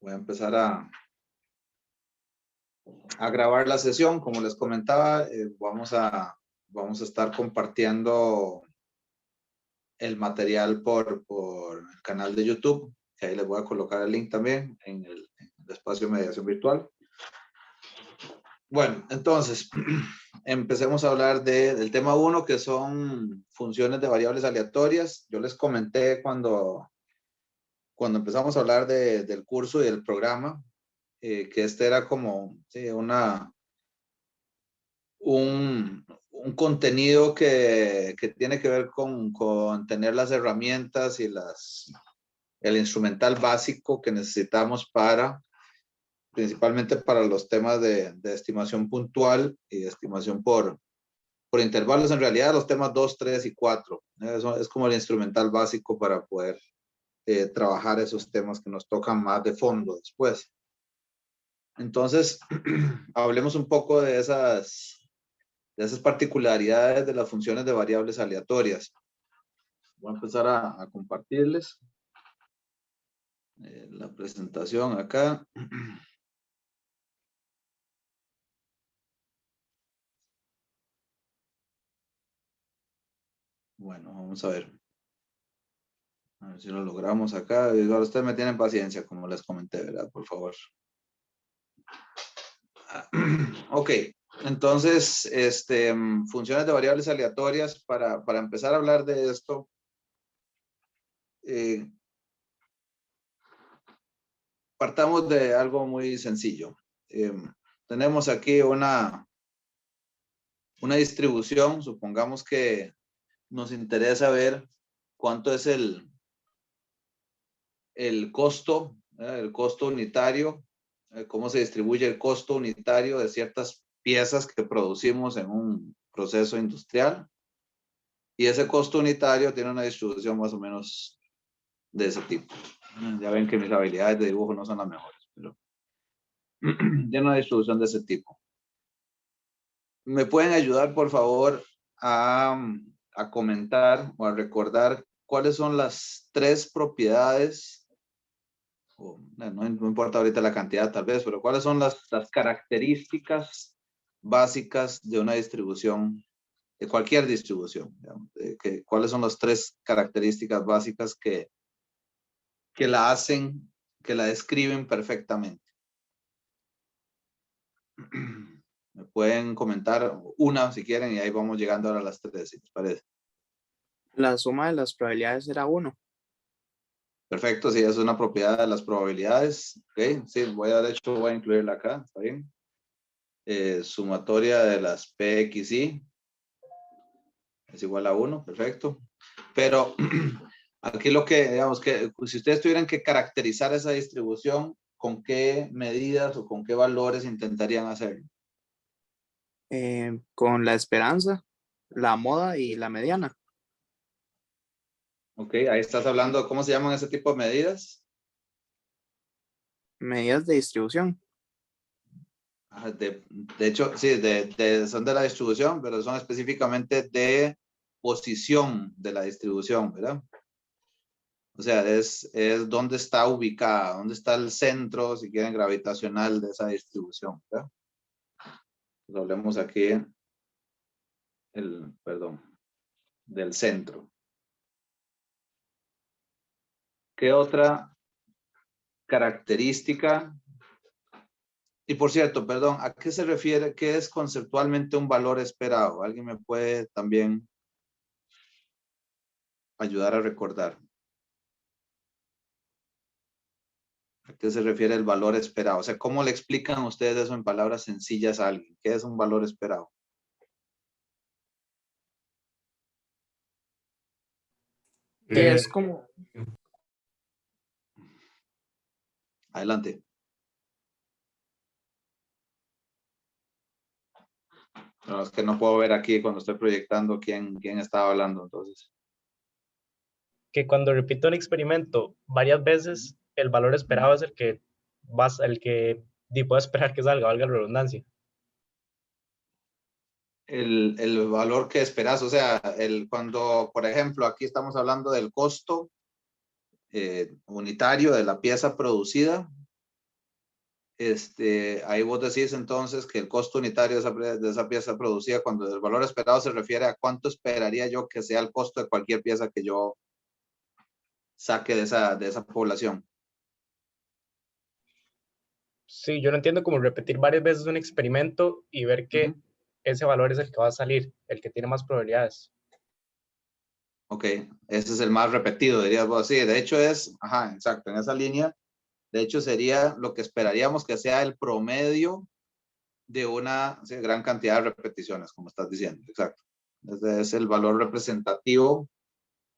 Voy a empezar a grabar la sesión. Como les comentaba, vamos a estar compartiendo el material por el canal de YouTube, que ahí les voy a colocar el link también en el espacio de mediación virtual. Bueno, entonces, empecemos a hablar del tema 1, que son funciones de variables aleatorias. Yo les comenté cuando empezamos a hablar del curso y del programa, que este era como sí, un contenido que tiene que ver con tener las herramientas y el instrumental básico que necesitamos principalmente para los temas de estimación puntual y de estimación por intervalos. En realidad, los temas 2, 3 y 4. Eso es como el instrumental básico para poder trabajar esos temas que nos tocan más de fondo después. Entonces, hablemos un poco de esas particularidades de las funciones de variables aleatorias. Voy a empezar a compartirles la presentación acá. Bueno, vamos a ver. A ver si lo logramos acá. Igual ustedes me tienen paciencia, como les comenté, ¿verdad? Por favor. Ok, entonces, funciones de variables aleatorias. Para empezar a hablar de esto, partamos de algo muy sencillo. Tenemos aquí una distribución. Supongamos que nos interesa ver cuánto es el costo, el costo unitario, cómo se distribuye el costo unitario de ciertas piezas que producimos en un proceso industrial. Y ese costo unitario tiene una distribución más o menos de ese tipo. Ya ven que mis habilidades de dibujo no son las mejores, pero tiene una distribución de ese tipo. ¿Me pueden ayudar, por favor, a comentar o a recordar cuáles son las 3 propiedades? No importa ahorita la cantidad tal vez, pero ¿cuáles son las características básicas de una distribución, de cualquier distribución? Digamos, ¿cuáles son las 3 características básicas que la hacen, que la describen perfectamente? Me pueden comentar una si quieren y ahí vamos llegando ahora a las 3, si les parece. La suma de las probabilidades era 1. Perfecto, sí, es una propiedad de las probabilidades. Ok, sí, de hecho voy a incluirla acá, ¿está bien? Sumatoria de las PXY es igual a 1, perfecto. Pero aquí lo que, digamos, que si ustedes tuvieran que caracterizar esa distribución, ¿con qué medidas o con qué valores intentarían hacerlo? Con la esperanza, la moda y la mediana. Ok, ahí estás hablando, ¿cómo se llaman ese tipo de medidas? Medidas de distribución. De hecho, sí, son de la distribución, pero son específicamente de posición de la distribución, ¿verdad? O sea, es dónde está ubicada, dónde está el centro, si quieren, gravitacional de esa distribución, ¿verdad? Pues hablemos aquí, del centro. ¿Qué otra característica? Y por cierto, perdón, ¿a qué se refiere? ¿Qué es conceptualmente un valor esperado? ¿Alguien me puede también ayudar a recordar? ¿A qué se refiere el valor esperado? O sea, ¿cómo le explican ustedes eso en palabras sencillas a alguien? ¿Qué es un valor esperado? Que es como... Adelante. No, es que no puedo ver aquí cuando estoy proyectando quién estaba hablando, entonces. Que cuando repito un experimento varias veces, el valor esperado es el que puedo esperar que salga, valga la redundancia. El valor que esperas, o sea, cuando, por ejemplo, aquí estamos hablando del costo unitario de la pieza producida, ahí vos decís entonces que el costo unitario de esa pieza producida, cuando el valor esperado se refiere a cuánto esperaría yo que sea el costo de cualquier pieza que yo saque de esa población. Sí, yo no entiendo cómo repetir varias veces un experimento y ver que ese valor es el que va a salir, el que tiene más probabilidades. Ok, ese es el más repetido, dirías vos. Sí, de hecho ajá, exacto, en esa línea, de hecho sería lo que esperaríamos que sea el promedio de una gran cantidad de repeticiones, como estás diciendo, exacto. Ese es el valor representativo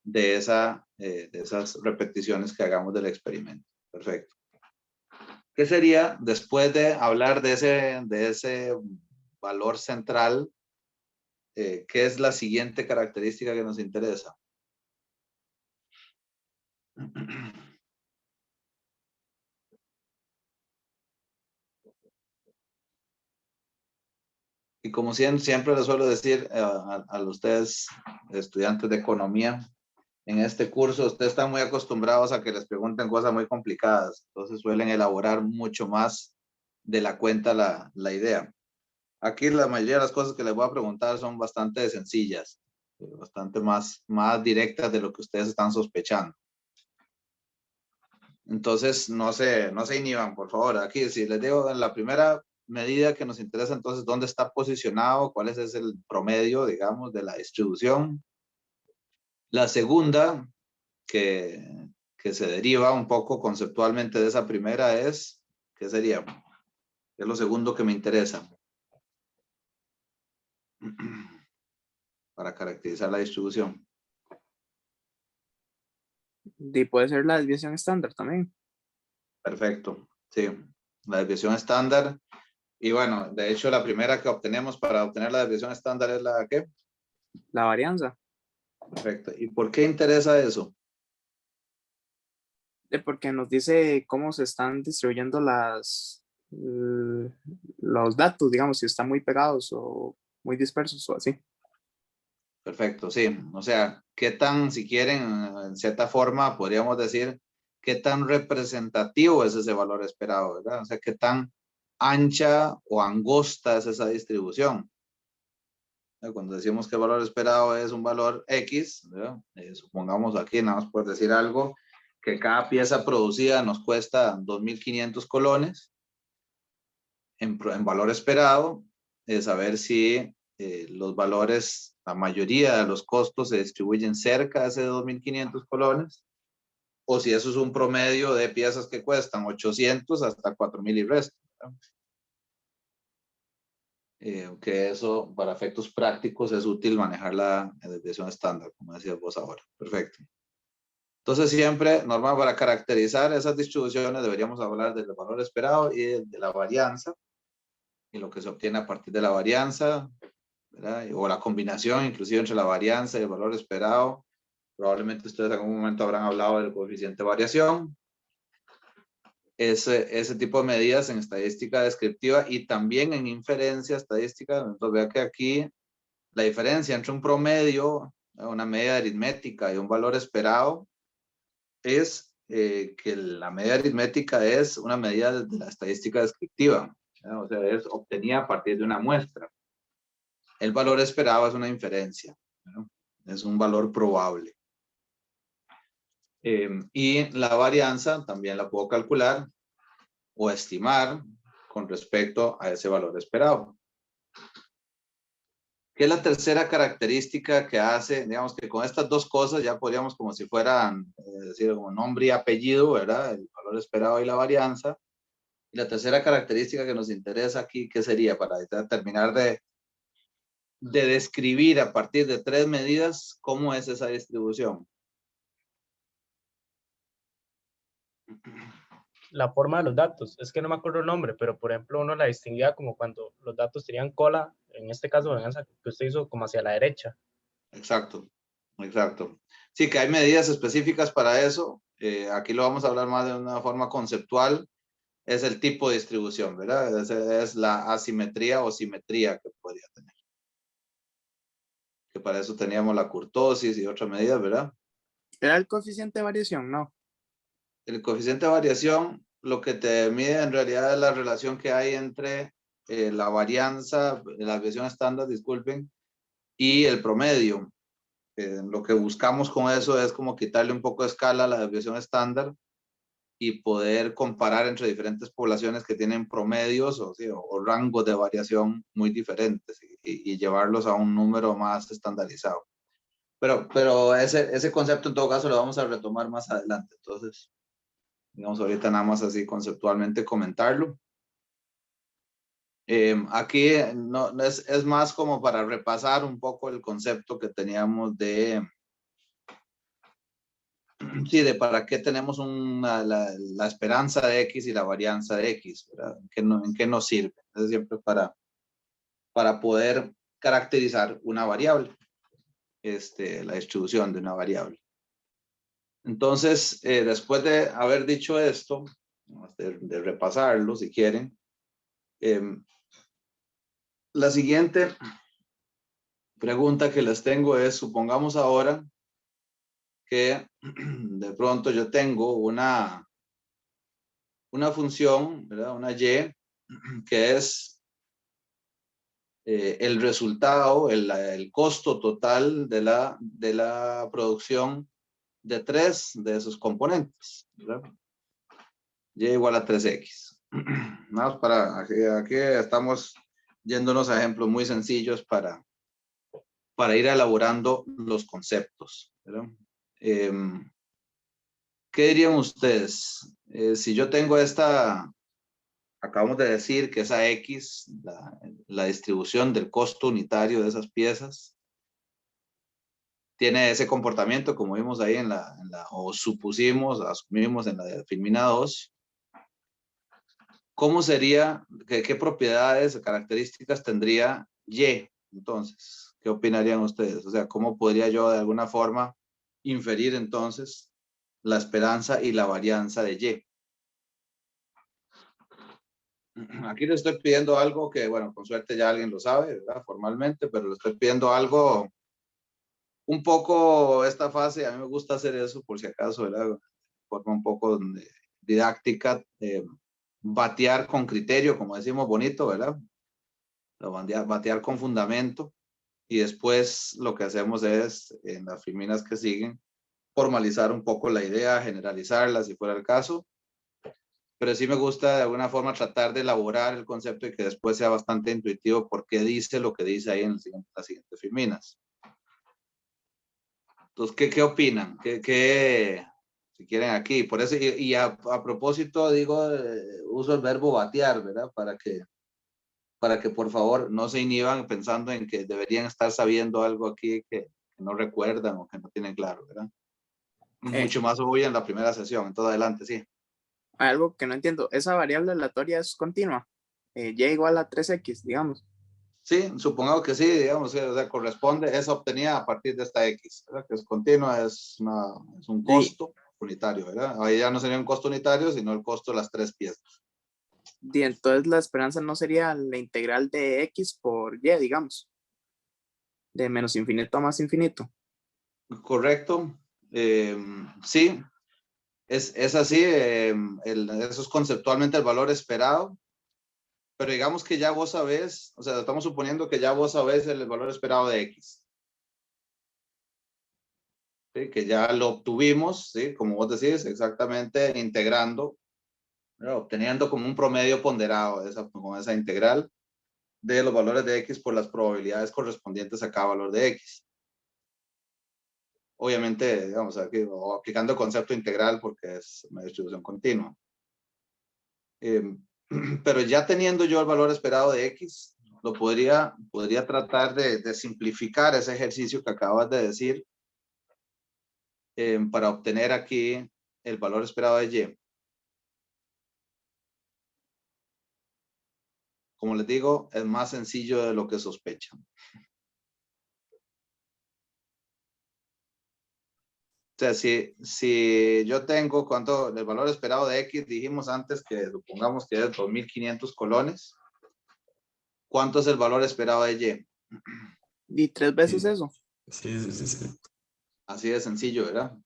de esas repeticiones que hagamos del experimento. Perfecto. ¿Qué sería, después de hablar de ese valor central, qué es la siguiente característica que nos interesa? Y como siempre les suelo decir a ustedes, estudiantes de economía, en este curso ustedes están muy acostumbrados a que les pregunten cosas muy complicadas, entonces suelen elaborar mucho más de la cuenta la idea. Aquí la mayoría de las cosas que les voy a preguntar son bastante sencillas, bastante más directas de lo que ustedes están sospechando. Entonces, no se inhiban, por favor. Aquí, si les digo, en la primera medida que nos interesa, entonces, ¿dónde está posicionado? ¿Cuál es el promedio, digamos, de la distribución? La segunda, que se deriva un poco conceptualmente de esa primera, ¿qué sería? Es lo segundo que me interesa para caracterizar la distribución. Y puede ser la desviación estándar también. Perfecto, sí. La desviación estándar. Y bueno, de hecho, la primera que obtenemos para obtener la desviación estándar es la ¿qué? La varianza. Perfecto. ¿Y por qué interesa eso? Porque nos dice cómo se están distribuyendo los datos, digamos, si están muy pegados o muy dispersos o así. Perfecto, sí. O sea, qué tan, si quieren, en cierta forma, podríamos decir, qué tan representativo es ese valor esperado, ¿verdad? O sea, qué tan ancha o angosta es esa distribución. Cuando decimos que el valor esperado es un valor X, ¿verdad? Supongamos aquí, nada más por decir algo, que cada pieza producida nos cuesta 2.500 colones en valor esperado, es saber si los valores, la mayoría de los costos se distribuyen cerca de ese 2.500 colones, o si eso es un promedio de piezas que cuestan 800 hasta 4.000 y resto. Que eso para efectos prácticos es útil manejar la desviación estándar, como decías vos ahora. Perfecto. Entonces siempre, normal, para caracterizar esas distribuciones deberíamos hablar del valor esperado y de la varianza, y lo que se obtiene a partir de la varianza, ¿verdad? O la combinación inclusive entre la varianza y el valor esperado. Probablemente ustedes en algún momento habrán hablado del coeficiente de variación. Ese tipo de medidas en estadística descriptiva y también en inferencia estadística. Entonces vea que aquí la diferencia entre un promedio, una media aritmética y un valor esperado es que la media aritmética es una medida de la estadística descriptiva, ¿verdad? O sea, es obtenida a partir de una muestra. El valor esperado es una inferencia, ¿verdad? Es un valor probable. Y la varianza también la puedo calcular o estimar con respecto a ese valor esperado. ¿Qué es la tercera característica que hace? Digamos que con estas dos cosas ya podríamos, como si fueran, decir, como nombre y apellido, ¿verdad? El valor esperado y la varianza. Y la tercera característica que nos interesa aquí, ¿qué sería? Para terminar de describir a partir de tres medidas cómo es esa distribución. La forma de los datos, es que no me acuerdo el nombre, pero por ejemplo uno la distinguía como cuando los datos tenían cola, en este caso en esa que usted hizo como hacia la derecha. Exacto, exacto. Sí, que hay medidas específicas para eso. Aquí lo vamos a hablar más de una forma conceptual. Es el tipo de distribución, ¿verdad? Es la asimetría o simetría que podría tener. Que para eso teníamos la kurtosis y otras medidas, ¿verdad? ¿Era el coeficiente de variación? No. El coeficiente de variación lo que te mide en realidad es la relación que hay entre la varianza, la desviación estándar, disculpen, y el promedio. Lo que buscamos con eso es como quitarle un poco de escala a la desviación estándar y poder comparar entre diferentes poblaciones que tienen promedios o rangos de variación muy diferentes y llevarlos a un número más estandarizado. Pero ese concepto en todo caso lo vamos a retomar más adelante. Entonces, digamos ahorita nada más así conceptualmente comentarlo. Aquí no, es más como para repasar un poco el concepto que teníamos sí, de para qué tenemos la esperanza de X y la varianza de X, ¿verdad? ¿En qué nos sirve? Es siempre para poder caracterizar una variable, la distribución de una variable. Entonces, después de haber dicho esto, de repasarlo si quieren, la siguiente pregunta que les tengo es, supongamos ahora que de pronto yo tengo una función, ¿verdad? Una Y, que es el resultado, el costo total de la producción de 3 de esos componentes, ¿verdad? Y igual a 3X. Vamos para, aquí estamos yéndonos a ejemplos muy sencillos para ir elaborando los conceptos, ¿verdad? ¿Qué dirían ustedes? Si yo tengo acabamos de decir que esa X, la distribución del costo unitario de esas piezas, tiene ese comportamiento como vimos ahí o asumimos en la de Filmina 2. ¿Cómo sería, qué propiedades o características tendría Y? Entonces, ¿qué opinarían ustedes? O sea, ¿cómo podría yo de alguna forma inferir entonces la esperanza y la varianza de Y? Aquí le estoy pidiendo algo que, bueno, con suerte ya alguien lo sabe, ¿verdad? Formalmente, pero le estoy pidiendo algo un poco esta fase. A mí me gusta hacer eso por si acaso, ¿verdad? De forma un poco didáctica, batear con criterio, como decimos bonito, ¿verdad? Batear con fundamento, y después lo que hacemos es, en las filminas que siguen, formalizar un poco la idea, generalizarla si fuera el caso, pero sí me gusta de alguna forma tratar de elaborar el concepto y que después sea bastante intuitivo porque dice lo que dice ahí en las siguientes filminas. Entonces, ¿qué opinan? Si quieren aquí? Por eso, y a propósito digo, uso el verbo batear, ¿verdad? Para que por favor no se inhiban pensando en que deberían estar sabiendo algo aquí que no recuerdan o que no tienen claro, ¿verdad? Mucho más hoy en la primera sesión, en todo adelante, sí. Algo que no entiendo, esa variable aleatoria es continua, y igual a 3x, digamos. Sí, supongamos que sí, digamos, o sea, corresponde, es obtenida a partir de esta X, ¿verdad? Que es continua, es un costo unitario, ¿verdad? Ahí ya no sería un costo unitario, sino el costo de las 3 piezas. Y entonces la esperanza no sería la integral de x por y, digamos, de menos infinito a más infinito. Correcto. Sí, es así. Eso es conceptualmente el valor esperado. Pero digamos que ya vos sabés, o sea, estamos suponiendo que ya vos sabés el valor esperado de X. ¿Sí? Que ya lo obtuvimos, ¿sí? Como vos decís, exactamente integrando, ¿verdad? Obteniendo como un promedio ponderado con esa integral de los valores de X por las probabilidades correspondientes a cada valor de X. Obviamente, digamos, aquí, aplicando el concepto integral porque es una distribución continua. Pero ya teniendo yo el valor esperado de X, podría tratar de simplificar ese ejercicio que acabas de decir, para obtener aquí el valor esperado de Y. Como les digo, es más sencillo de lo que sospechan. O sea, si yo tengo el valor esperado de X, dijimos antes que supongamos que es 2500 colones, ¿cuánto es el valor esperado de Y? Y 3 veces Sí. eso. Sí. Así de sencillo, ¿verdad?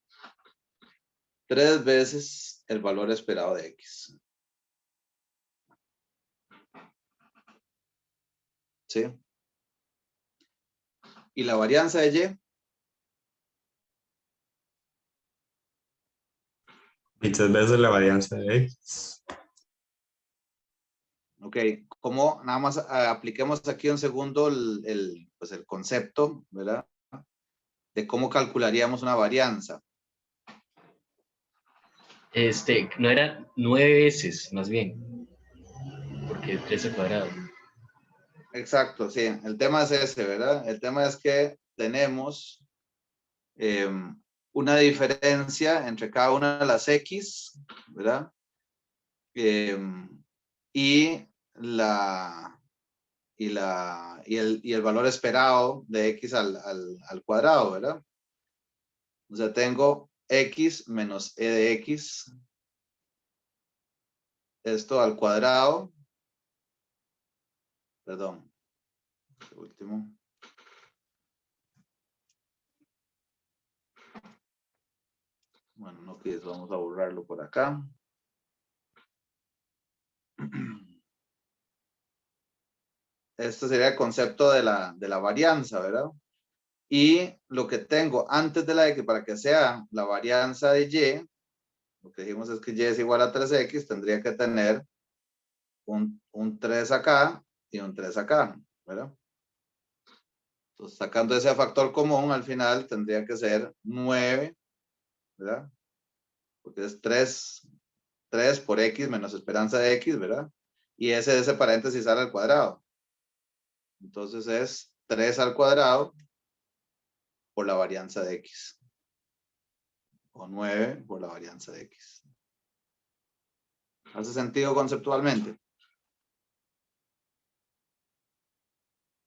3 veces el valor esperado de X. ¿sí? Y la varianza de Y, Muchas veces la varianza de X. ok, como nada más apliquemos aquí un segundo pues el concepto, ¿verdad? De cómo calcularíamos una varianza. No era 9 veces, más bien, porque 13 cuadrado. Exacto, sí, el tema es ese, ¿verdad? El tema es que tenemos una diferencia entre cada una de las X, ¿verdad? Y el valor esperado de X al cuadrado, ¿verdad? O sea, tengo X menos E de X, esto al cuadrado, perdón, último. Bueno, no quieres, vamos a borrarlo por acá. Este sería el concepto de la varianza, ¿verdad? Y lo que tengo antes de la X para que sea la varianza de Y, lo que dijimos es que Y es igual a 3X, tendría que tener un 3 acá y un 3 acá, ¿verdad? Entonces, sacando ese factor común, al final tendría que ser 9, ¿verdad? Porque es 3 por X menos esperanza de X, ¿verdad? Y ese paréntesis sale al cuadrado. Entonces es 3 al cuadrado por la varianza de X. O 9 por la varianza de X. ¿Hace sentido conceptualmente?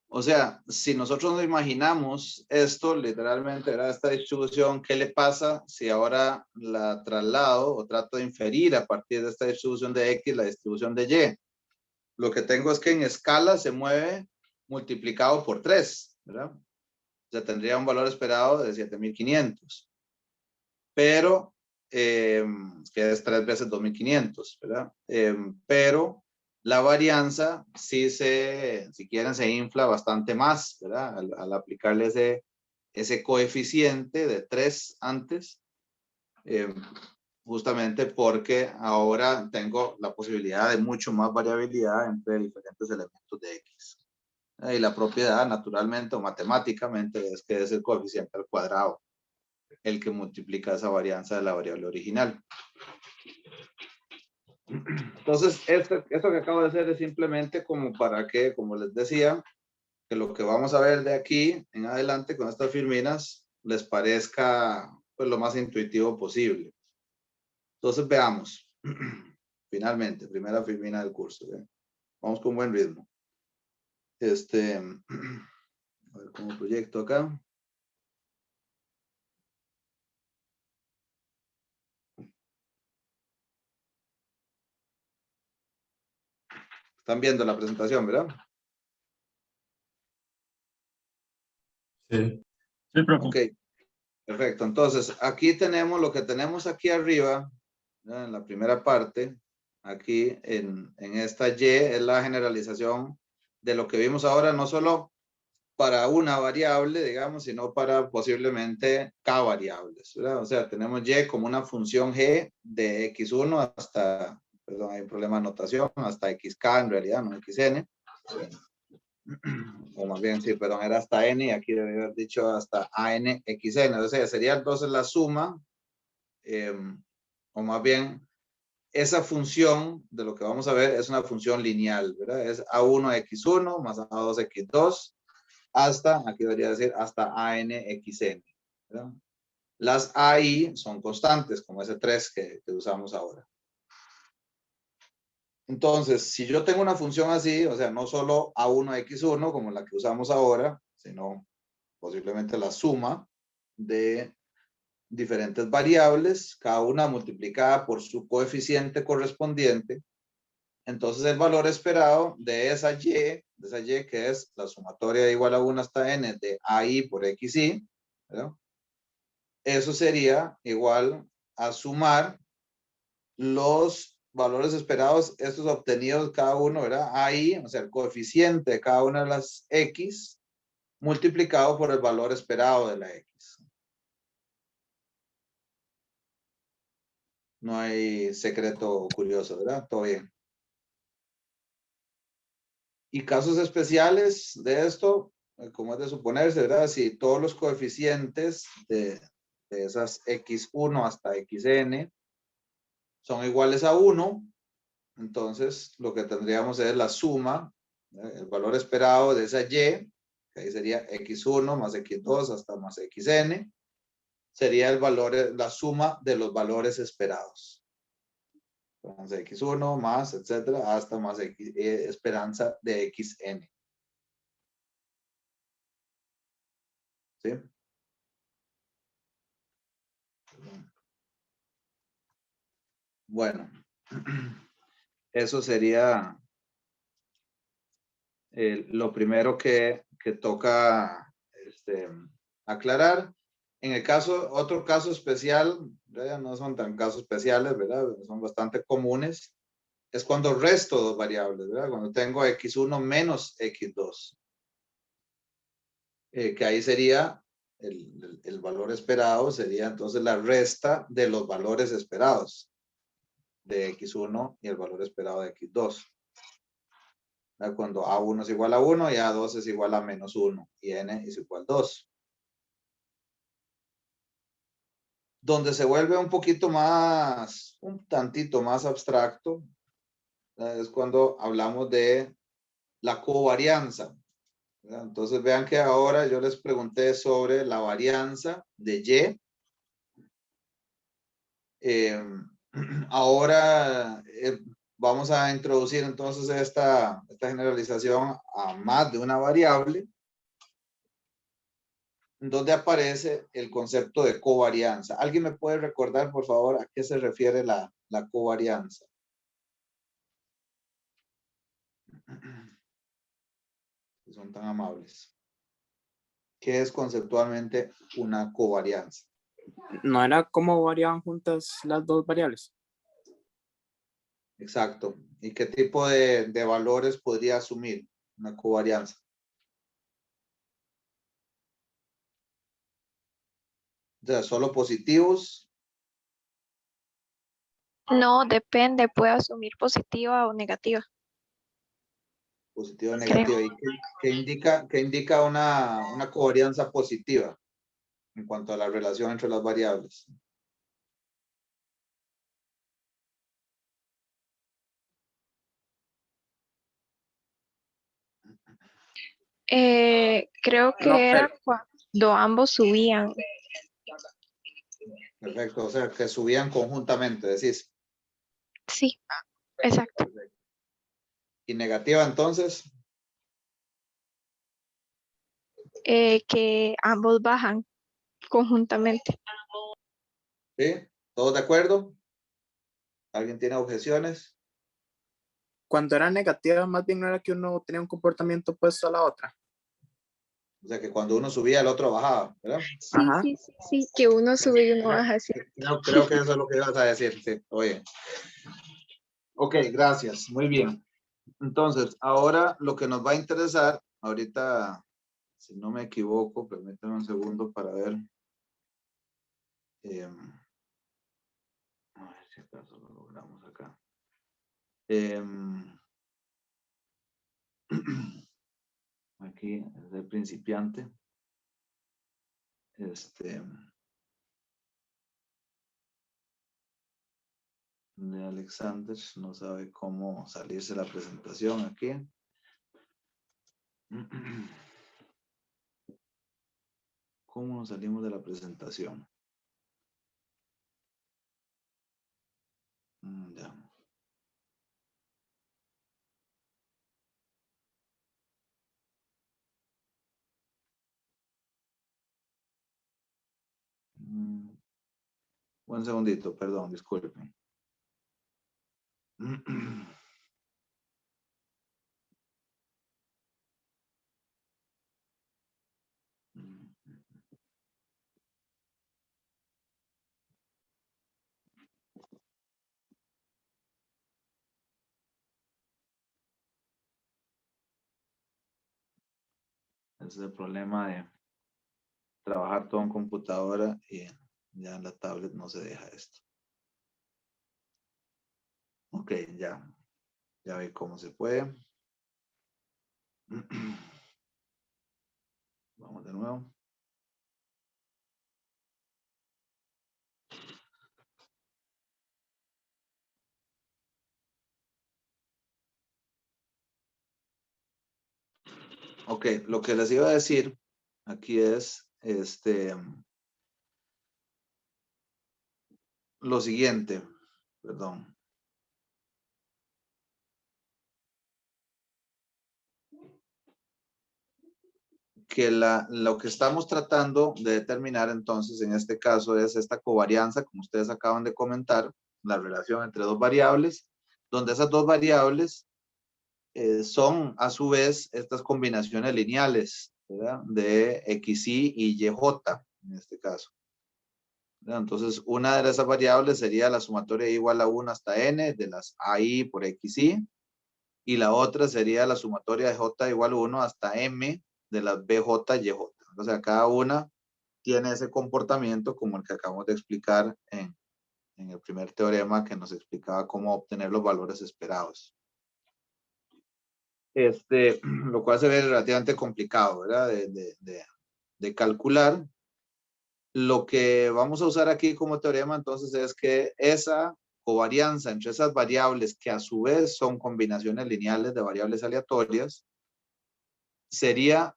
O sea, si nosotros nos imaginamos esto, literalmente, ¿verdad? Esta distribución, ¿qué le pasa si ahora la traslado o trato de inferir a partir de esta distribución de X la distribución de Y? Lo que tengo es que en escala se mueve multiplicado por 3, ¿verdad? O sea, tendría un valor esperado de 7.500. Pero, que es 3 veces 2.500, ¿verdad? Pero la varianza, si quieren, se infla bastante más, ¿verdad? Al aplicarle ese coeficiente de 3 antes, justamente porque ahora tengo la posibilidad de mucho más variabilidad entre diferentes elementos de X. Y la propiedad, naturalmente o matemáticamente, es que es el coeficiente al cuadrado el que multiplica esa varianza de la variable original. Entonces, esto que acabo de hacer es simplemente como para que, como les decía, que lo que vamos a ver de aquí en adelante con estas firminas les parezca pues, lo más intuitivo posible. Entonces, veamos. Finalmente, primera firmina del curso. ¿eh? Vamos con buen ritmo. A ver cómo proyecto acá. Están viendo la presentación, ¿verdad? Sí. Sí, profe. Ok, perfecto. Entonces, aquí tenemos lo que tenemos aquí arriba, ¿verdad? En la primera parte, aquí en esta Y, es la generalización de lo que vimos ahora, no solo para una variable, digamos, sino para posiblemente K variables, ¿verdad? O sea, tenemos Y como una función G de X1 hasta, perdón, hay un problema de notación, hasta XK en realidad, no XN. O más bien, sí, perdón, era hasta N y aquí debería haber dicho hasta ANXN. O sea, sería entonces la suma, o más bien, esa función de lo que vamos a ver es una función lineal, ¿verdad? Es A1X1 más A2X2 hasta, aquí debería decir, hasta ANXN, ¿verdad? Las AI son constantes, como ese 3 que usamos ahora. Entonces, si yo tengo una función así, o sea, no solo A1X1 como la que usamos ahora, sino posiblemente la suma de diferentes variables, cada una multiplicada por su coeficiente correspondiente. Entonces el valor esperado de esa Y que es la sumatoria de igual a 1 hasta N de AI por XY, ¿verdad? Eso sería igual a sumar los valores esperados, estos obtenidos cada uno, ¿verdad? Ahí, o sea, el coeficiente de cada una de las X multiplicado por el valor esperado de la X. No hay secreto curioso, ¿verdad? Todo bien. Y casos especiales de esto, como es de suponerse, ¿verdad? Si todos los coeficientes de esas X1 hasta Xn son iguales a 1, entonces lo que tendríamos es la suma, el valor esperado de esa Y, que ahí sería X1 más X2 hasta más Xn, sería el valor, la suma de los valores esperados. Entonces X1 más, etcétera, hasta más esperanza de Xn. ¿Sí? Bueno, eso sería lo primero que toca aclarar. En el caso, otro caso especial, no son tan casos especiales, ¿verdad? Son bastante comunes. Es cuando resto dos variables, ¿verdad? Cuando tengo X1 menos X2. Que ahí sería el valor esperado, sería entonces la resta de los valores esperados de X1 y el valor esperado de X2. Cuando A1 es igual a 1 y A2 es igual a menos 1 y N es igual a 2. Donde se vuelve un poquito más, un tantito más abstracto, es cuando hablamos de la covarianza. Entonces vean que ahora yo les pregunté sobre la varianza de Y. Ahora vamos a introducir entonces esta generalización a más de una variable, donde aparece el concepto de covarianza. ¿Alguien me puede recordar, por favor, a qué se refiere la covarianza? Si son tan amables. ¿Qué es conceptualmente una covarianza? ¿No era cómo variaban juntas las dos variables? Exacto. ¿Y qué tipo de valores podría asumir una covarianza? O sea, solo positivos. No, depende, puede asumir positiva o negativa. Positiva o Creo. negativa. ¿Y qué indica una covarianza positiva en cuanto a la relación entre las variables? Creo que No, era cuando ambos subían. Perfecto. O sea, que subían conjuntamente, decís. Sí, exacto. ¿Y negativa entonces? Que ambos bajan conjuntamente. ¿Sí? ¿Todos de acuerdo? ¿Alguien tiene objeciones? cuando era negativa, más bien no era que uno tenía un comportamiento opuesto a la otra. O sea, que cuando uno subía, el otro bajaba, ¿verdad? Sí, Ajá. sí, que uno sube y uno baja así. Creo que eso es lo que ibas a decir. Sí, oye. Ok, gracias. Muy bien. Entonces, ahora lo que nos va a interesar, ahorita, si no me equivoco, permítanme un segundo para ver. A ver si acaso lo logramos acá. Aquí es de principiante. De Alexander no sabe cómo salirse la presentación aquí. ¿Cómo nos salimos de la presentación? Ya. Un segundito, perdón, disculpen. Ese es el problema de trabajar todo en computadora y ya en la tablet no se deja esto. Ok, ya ve cómo se puede. Vamos de nuevo. Ok, lo que les iba a decir aquí es lo siguiente, perdón. Que lo que estamos tratando de determinar entonces en este caso es esta covarianza, como ustedes acaban de comentar, la relación entre dos variables, donde esas dos variables son a su vez estas combinaciones lineales, ¿verdad? De XY y YJ en este caso. ¿Verdad? Entonces, una de esas variables sería la sumatoria igual a 1 hasta n de las AI por XY, y la otra sería la sumatoria de J igual a 1 hasta M de las BJ y YJ. O sea, cada una tiene ese comportamiento como el que acabamos de explicar en el primer teorema que nos explicaba cómo obtener los valores esperados. Lo cual se ve relativamente complicado, ¿verdad? De calcular. Lo que vamos a usar aquí como teorema entonces es que esa covarianza entre esas variables que a su vez son combinaciones lineales de variables aleatorias sería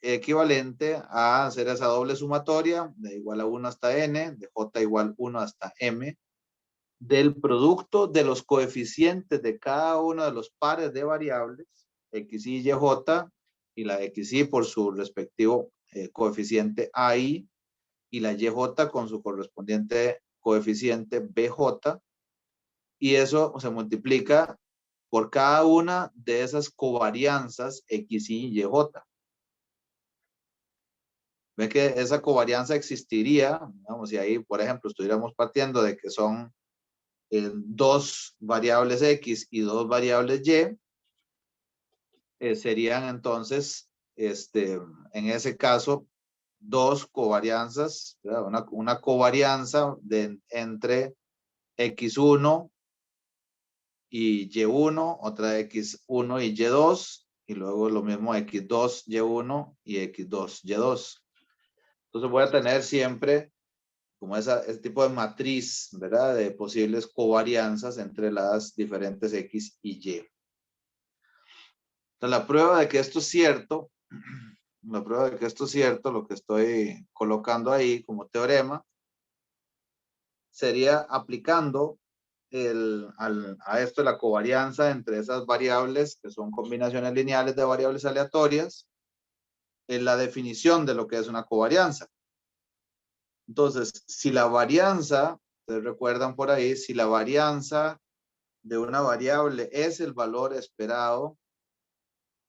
equivalente a hacer esa doble sumatoria de igual a 1 hasta n, de j igual 1 hasta m, del producto de los coeficientes de cada uno de los pares de variables, x, y, j, y la x, y por su respectivo coeficiente AI, y la yj con su correspondiente coeficiente bj, y eso se multiplica por cada una de esas covarianzas x, y, yj. Ven que esa covarianza existiría, vamos, si ahí, por ejemplo, estuviéramos partiendo de que son dos variables x y dos variables y, serían entonces, en ese caso, dos covarianzas, una covarianza entre x1 y y1, otra x1 y y2, y luego lo mismo x2, y1 y x2, y2. Entonces voy a tener siempre como ese tipo de matriz, ¿verdad? De posibles covarianzas entre las diferentes X y Y. Entonces, la prueba de que esto es cierto, lo que estoy colocando ahí como teorema, sería aplicando a esto la covarianza entre esas variables que son combinaciones lineales de variables aleatorias en la definición de lo que es una covarianza. Entonces, si la varianza, ustedes recuerdan por ahí, si la varianza de una variable es el valor esperado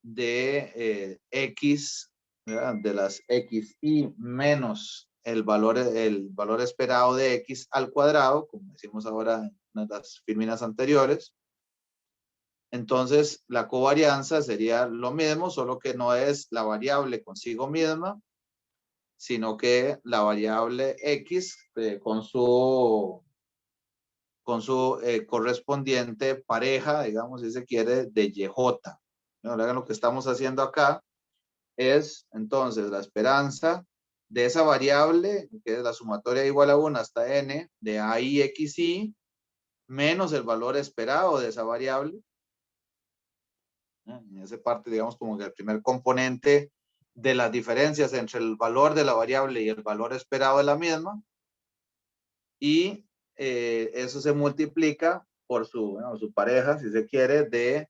de X, ¿verdad? De las XY menos el valor esperado de X al cuadrado, como decimos ahora en una de las fórmulas anteriores, entonces la covarianza sería lo mismo, solo que no es la variable consigo misma, sino que la variable X con su correspondiente pareja, digamos, si se quiere, de YJ. Ahora lo que estamos haciendo acá es, entonces, la esperanza de esa variable, que es la sumatoria igual a 1 hasta n, de AI XY, menos el valor esperado de esa variable. En esa parte, digamos, como que el primer componente de las diferencias entre el valor de la variable y el valor esperado de la misma. Y eso se multiplica por su pareja, si se quiere, de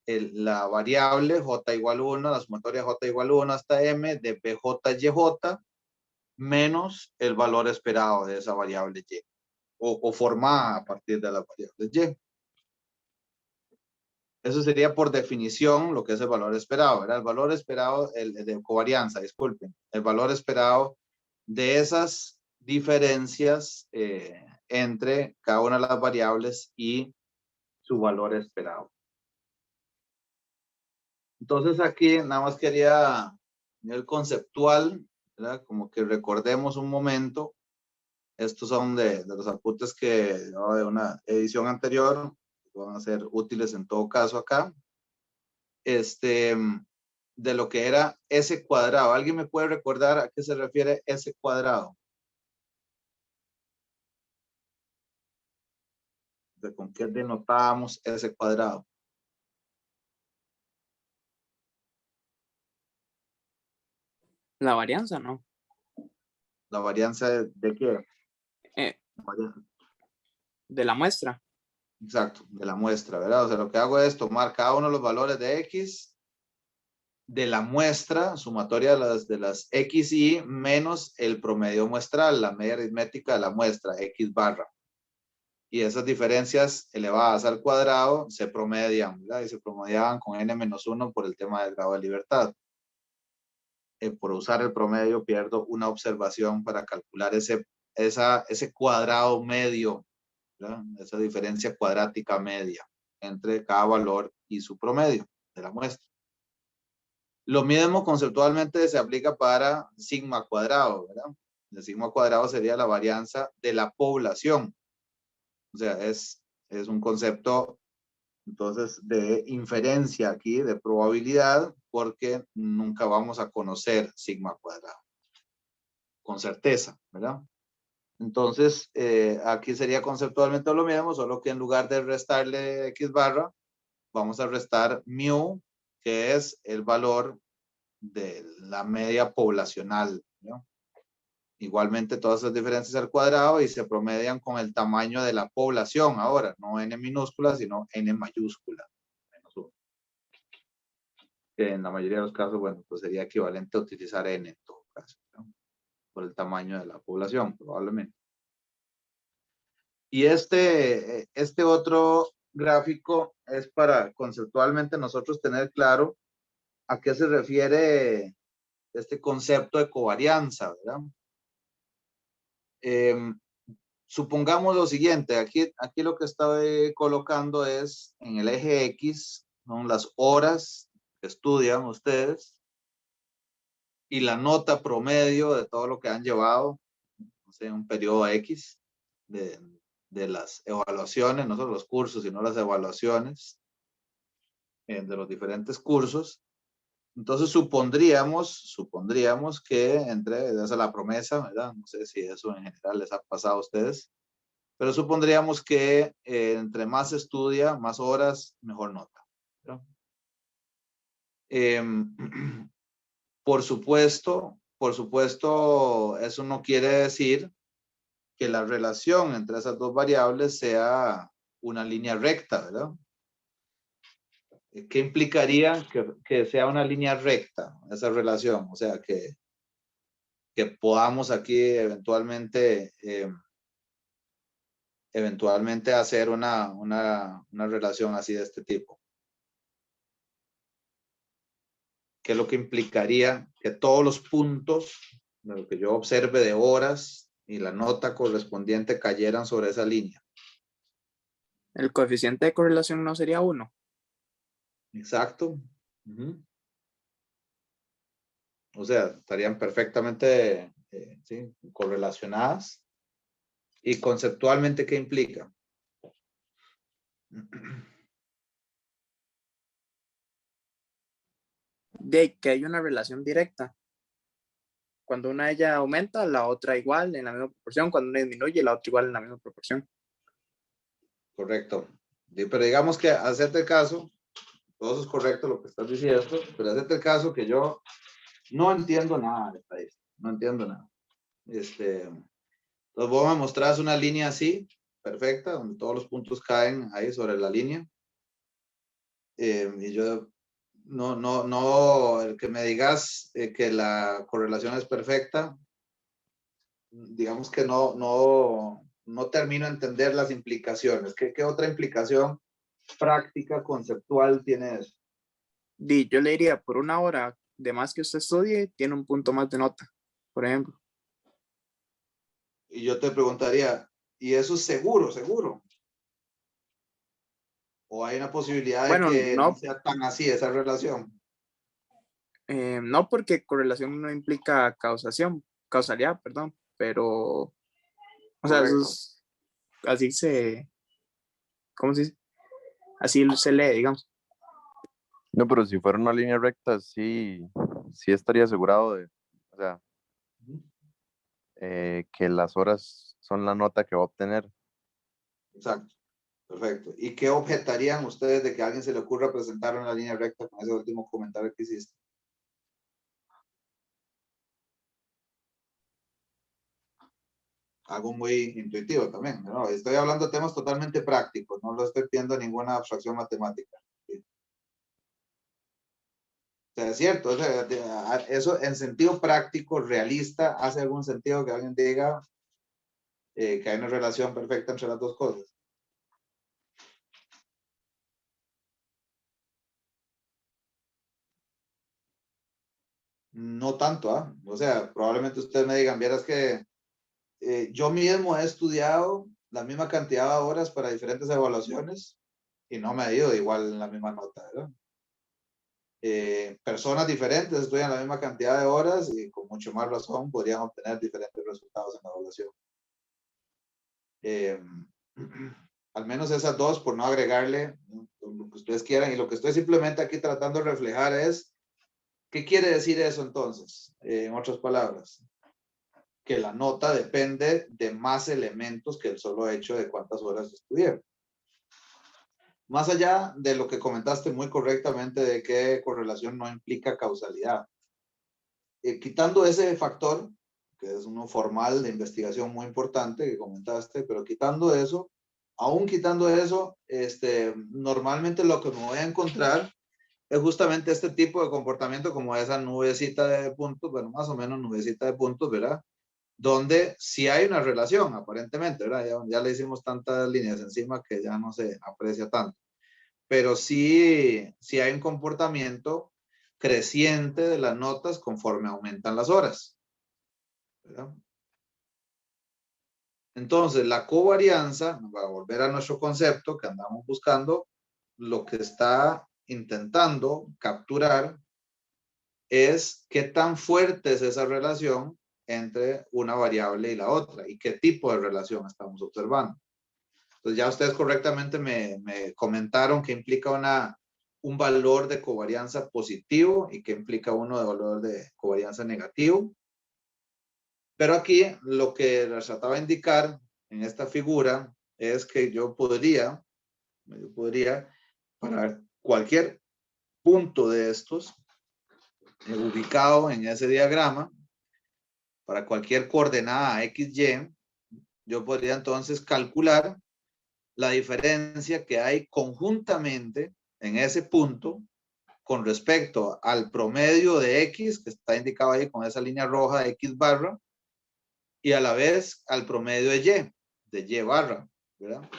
la variable j igual 1, la sumatoria j igual 1 hasta m de bj yj menos el valor esperado de esa variable y, o formada a partir de la variable y. Eso sería por definición lo que es el valor esperado, ¿verdad? El valor esperado, el de covarianza, disculpen, el valor esperado de esas diferencias entre cada una de las variables y su valor esperado. Entonces aquí nada más quería nivel conceptual, ¿verdad? Como que recordemos un momento. Estos son de los apuntes que de una edición anterior, van a ser útiles en todo caso acá. De lo que era S cuadrado. ¿Alguien me puede recordar a qué se refiere S cuadrado? ¿Con qué denotábamos S cuadrado? La varianza, ¿no? ¿La varianza de qué? Eh, de la muestra. Exacto, de la muestra, ¿verdad? O sea, lo que hago es tomar cada uno de los valores de X de la muestra, sumatoria de las X y menos el promedio muestral, la media aritmética de la muestra, X barra. Y esas diferencias elevadas al cuadrado se promedian, ¿verdad? Y se promediaban con n-1 por el tema del grado de libertad. Por usar el promedio pierdo una observación para calcular ese cuadrado medio, ¿verdad? Esa diferencia cuadrática media entre cada valor y su promedio de la muestra. Lo mismo conceptualmente se aplica para sigma cuadrado, ¿verdad? El sigma cuadrado sería la varianza de la población. O sea, es un concepto entonces de inferencia aquí, de probabilidad, porque nunca vamos a conocer sigma cuadrado con certeza, ¿verdad? Entonces, aquí sería conceptualmente lo mismo, solo que en lugar de restarle X barra, vamos a restar mu, que es el valor de la media poblacional, ¿no? Igualmente todas esas diferencias al cuadrado y se promedian con el tamaño de la población ahora, no n minúscula, sino n mayúscula. Que en la mayoría de los casos, bueno, pues sería equivalente a utilizar n en todo caso, ¿no? Por el tamaño de la población, probablemente. Y este otro gráfico es para conceptualmente nosotros tener claro a qué se refiere este concepto de covarianza, ¿verdad? Supongamos lo siguiente, aquí lo que estoy colocando es en el eje X, son las horas que estudian ustedes y la nota promedio de todo lo que han llevado, no sé, un periodo X de las evaluaciones, no solo los cursos, sino las evaluaciones de los diferentes cursos. Entonces supondríamos que esa es la promesa, ¿verdad? No sé si eso en general les ha pasado a ustedes, pero supondríamos que entre más se estudia, más horas, mejor nota, ¿verdad? Por supuesto, eso no quiere decir que la relación entre esas dos variables sea una línea recta, ¿verdad? ¿Qué implicaría que sea una línea recta esa relación? O sea, que podamos aquí eventualmente hacer una relación así de este tipo. ¿Qué es lo que implicaría que todos los puntos de lo que yo observe de horas y la nota correspondiente cayeran sobre esa línea? El coeficiente de correlación no sería 1. Exacto. O sea, estarían perfectamente ¿sí? correlacionadas. ¿Y conceptualmente qué implica? De que hay una relación directa. Cuando una de ellas aumenta, la otra igual en la misma proporción. Cuando una disminuye, la otra igual en la misma proporción. Correcto. Pero digamos que hacerte caso, todo eso es correcto lo que estás diciendo, pero hacerte caso que yo no entiendo nada de estadística, no entiendo nada. Entonces vos me mostrás una línea así, perfecta, donde todos los puntos caen ahí sobre la línea. Y yo no, el que me digas que la correlación es perfecta, digamos que no termino de entender las implicaciones. ¿Qué otra implicación práctica, conceptual tiene eso? Yo le diría, por una hora de más que usted estudie, tiene un punto más de nota, por ejemplo. Y yo te preguntaría, ¿y eso es seguro? ¿O hay una posibilidad de Bueno, que no no, sea tan así esa relación? No, porque correlación no implica causalidad, perdón, pero, o sea, eso Correcto. es, así ¿cómo se dice? Así se lee, digamos. No, pero si fuera una línea recta, sí, sí estaría asegurado de, o sea, que las horas son la nota que va a obtener. Exacto. Perfecto. ¿Y qué objetarían ustedes de que a alguien se le ocurra presentar una línea recta con ese último comentario que hiciste? Algo muy intuitivo también, ¿no? Estoy hablando de temas totalmente prácticos, no lo estoy pidiendo ninguna abstracción matemática. ¿Sí? O sea, es cierto, o sea, eso en sentido práctico, realista, ¿hace algún sentido que alguien diga que hay una relación perfecta entre las dos cosas? No tanto, ¿ah? O sea, probablemente ustedes me digan, vieras que yo mismo he estudiado la misma cantidad de horas para diferentes evaluaciones y no me ha ido igual en la misma nota, ¿verdad? Personas diferentes estudian la misma cantidad de horas y con mucho más razón podrían obtener diferentes resultados en la evaluación. Al menos esas dos, por no agregarle lo que ustedes quieran, y lo que estoy simplemente aquí tratando de reflejar es, ¿qué quiere decir eso entonces? En otras palabras, que la nota depende de más elementos que el solo hecho de cuántas horas estudié. Más allá de lo que comentaste muy correctamente de que correlación no implica causalidad. Quitando ese factor, que es uno formal de investigación muy importante que comentaste, pero quitando eso, aún quitando eso, normalmente lo que me voy a encontrar es justamente este tipo de comportamiento como esa nubecita de puntos, bueno, más o menos nubecita de puntos, ¿verdad? Donde sí hay una relación, aparentemente, ¿verdad? Ya le hicimos tantas líneas encima que ya no se aprecia tanto. Pero sí hay un comportamiento creciente de las notas conforme aumentan las horas, ¿verdad? Entonces, la covarianza, para volver a nuestro concepto que andamos buscando, lo que está intentando capturar es qué tan fuerte es esa relación entre una variable y la otra y qué tipo de relación estamos observando. Entonces ya ustedes correctamente me comentaron que implica un valor de covarianza positivo y que implica uno de valor de covarianza negativo. Pero aquí lo que les trataba de indicar en esta figura es que yo podría para cualquier punto de estos, ubicado en ese diagrama, para cualquier coordenada XY, yo podría entonces calcular la diferencia que hay conjuntamente en ese punto con respecto al promedio de X, que está indicado ahí con esa línea roja de X barra, y a la vez al promedio de Y barra, ¿verdad?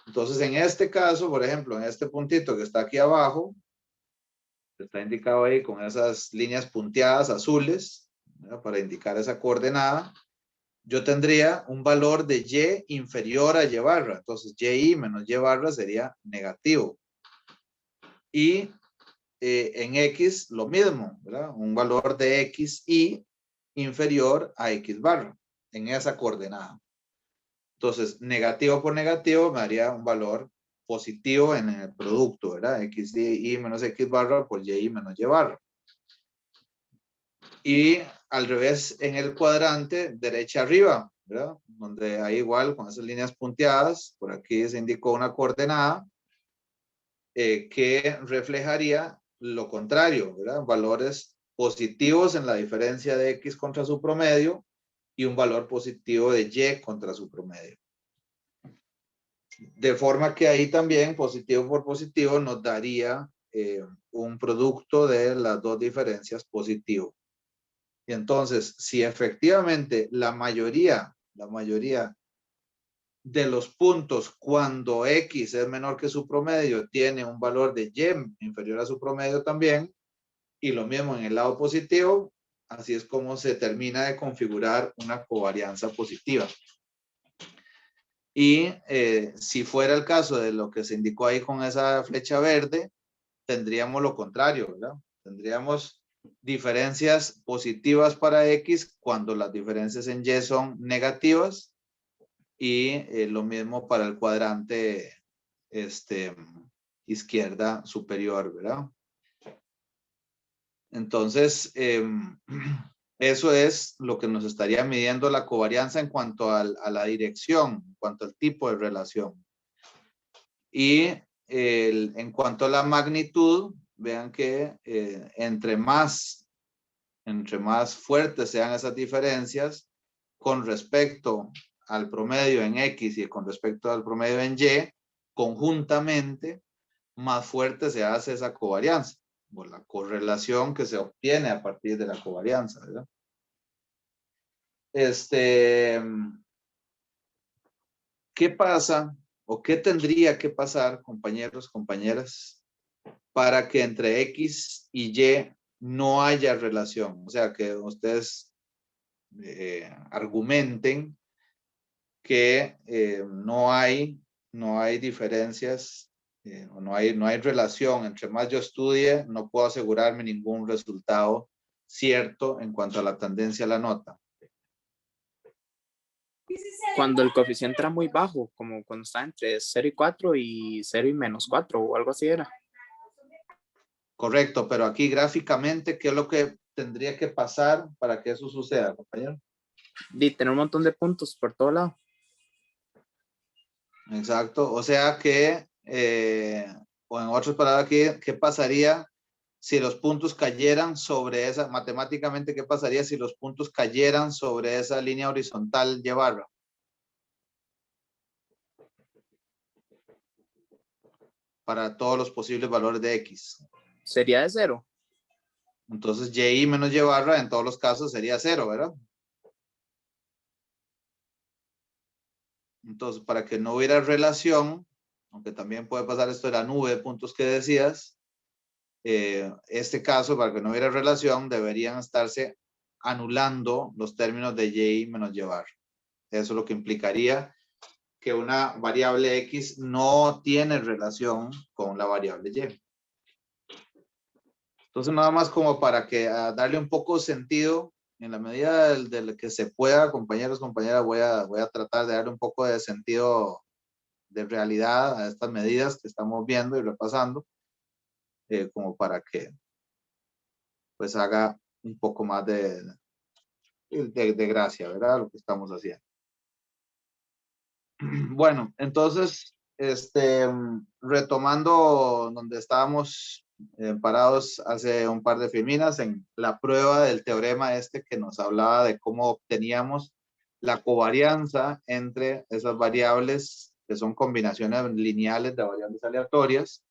Entonces, en este caso, por ejemplo, en este puntito que está aquí abajo, que está indicado ahí con esas líneas punteadas azules, ¿verdad? Para indicar esa coordenada, yo tendría un valor de Y inferior a Y barra. Entonces, Y menos Y barra sería negativo. Y en X lo mismo, ¿verdad? Un valor de XY inferior a X barra en esa coordenada. Entonces, negativo por negativo me daría un valor positivo en el producto, ¿verdad? XY menos X barra por Y menos Y barra. Y al revés en el cuadrante derecha arriba, ¿verdad? Donde hay igual con esas líneas punteadas, por aquí se indicó una coordenada que reflejaría lo contrario, ¿verdad? Valores positivos en la diferencia de X contra su promedio y un valor positivo de Y contra su promedio. De forma que ahí también positivo por positivo nos daría un producto de las dos diferencias positivo. Y entonces, si efectivamente la mayoría de los puntos cuando X es menor que su promedio tiene un valor de Y inferior a su promedio también, y lo mismo en el lado positivo, así es como se termina de configurar una covarianza positiva. Y si fuera el caso de lo que se indicó ahí con esa flecha verde, tendríamos lo contrario, ¿verdad? Tendríamos diferencias positivas para X cuando las diferencias en Y son negativas, y lo mismo para el cuadrante izquierda superior, ¿verdad? Entonces, eso es lo que nos estaría midiendo la covarianza en cuanto a la dirección, en cuanto al tipo de relación. Y en cuanto a la magnitud, vean que entre más fuertes sean esas diferencias con respecto al promedio en X y con respecto al promedio en Y, conjuntamente, más fuerte se hace esa covarianza, o la correlación que se obtiene a partir de la covarianza, ¿verdad? ¿Qué pasa o qué tendría que pasar, compañeros, compañeras, para que entre X y Y no haya relación? O sea, que ustedes argumenten que no hay diferencias, o no hay relación. Entre más yo estudie, no puedo asegurarme ningún resultado cierto en cuanto a la tendencia a la nota. Cuando el coeficiente era muy bajo, como cuando está entre 0 y 4 y 0 y menos 4 o algo así era. Correcto, pero aquí gráficamente, ¿qué es lo que tendría que pasar para que eso suceda, compañero? Y tener un montón de puntos por todo lado. Exacto, o sea que, o en otras palabras, ¿qué pasaría si los puntos cayeran sobre esa, matemáticamente, qué pasaría si los puntos cayeran sobre esa línea horizontal Y barra? Para todos los posibles valores de X. Sería de 0. Entonces, Y menos Y barra en todos los casos sería 0, ¿verdad? Entonces, para que no hubiera relación, aunque también puede pasar esto de la nube de puntos que decías, este caso, para que no hubiera relación, deberían estarse anulando los términos de Y menos Y barra. Eso es lo que implicaría que una variable X no tiene relación con la variable Y. Entonces, nada más como para que darle un poco de sentido, en la medida de lo que se pueda, compañeros, compañeras, voy a tratar de darle un poco de sentido de realidad a estas medidas que estamos viendo y repasando, como para que pues haga un poco más de gracia, ¿verdad? Lo que estamos haciendo. Bueno, entonces, retomando donde estábamos parados hace un par de filminas, en la prueba del teorema que nos hablaba de cómo obteníamos la covarianza entre esas variables que son combinaciones lineales de variables aleatorias.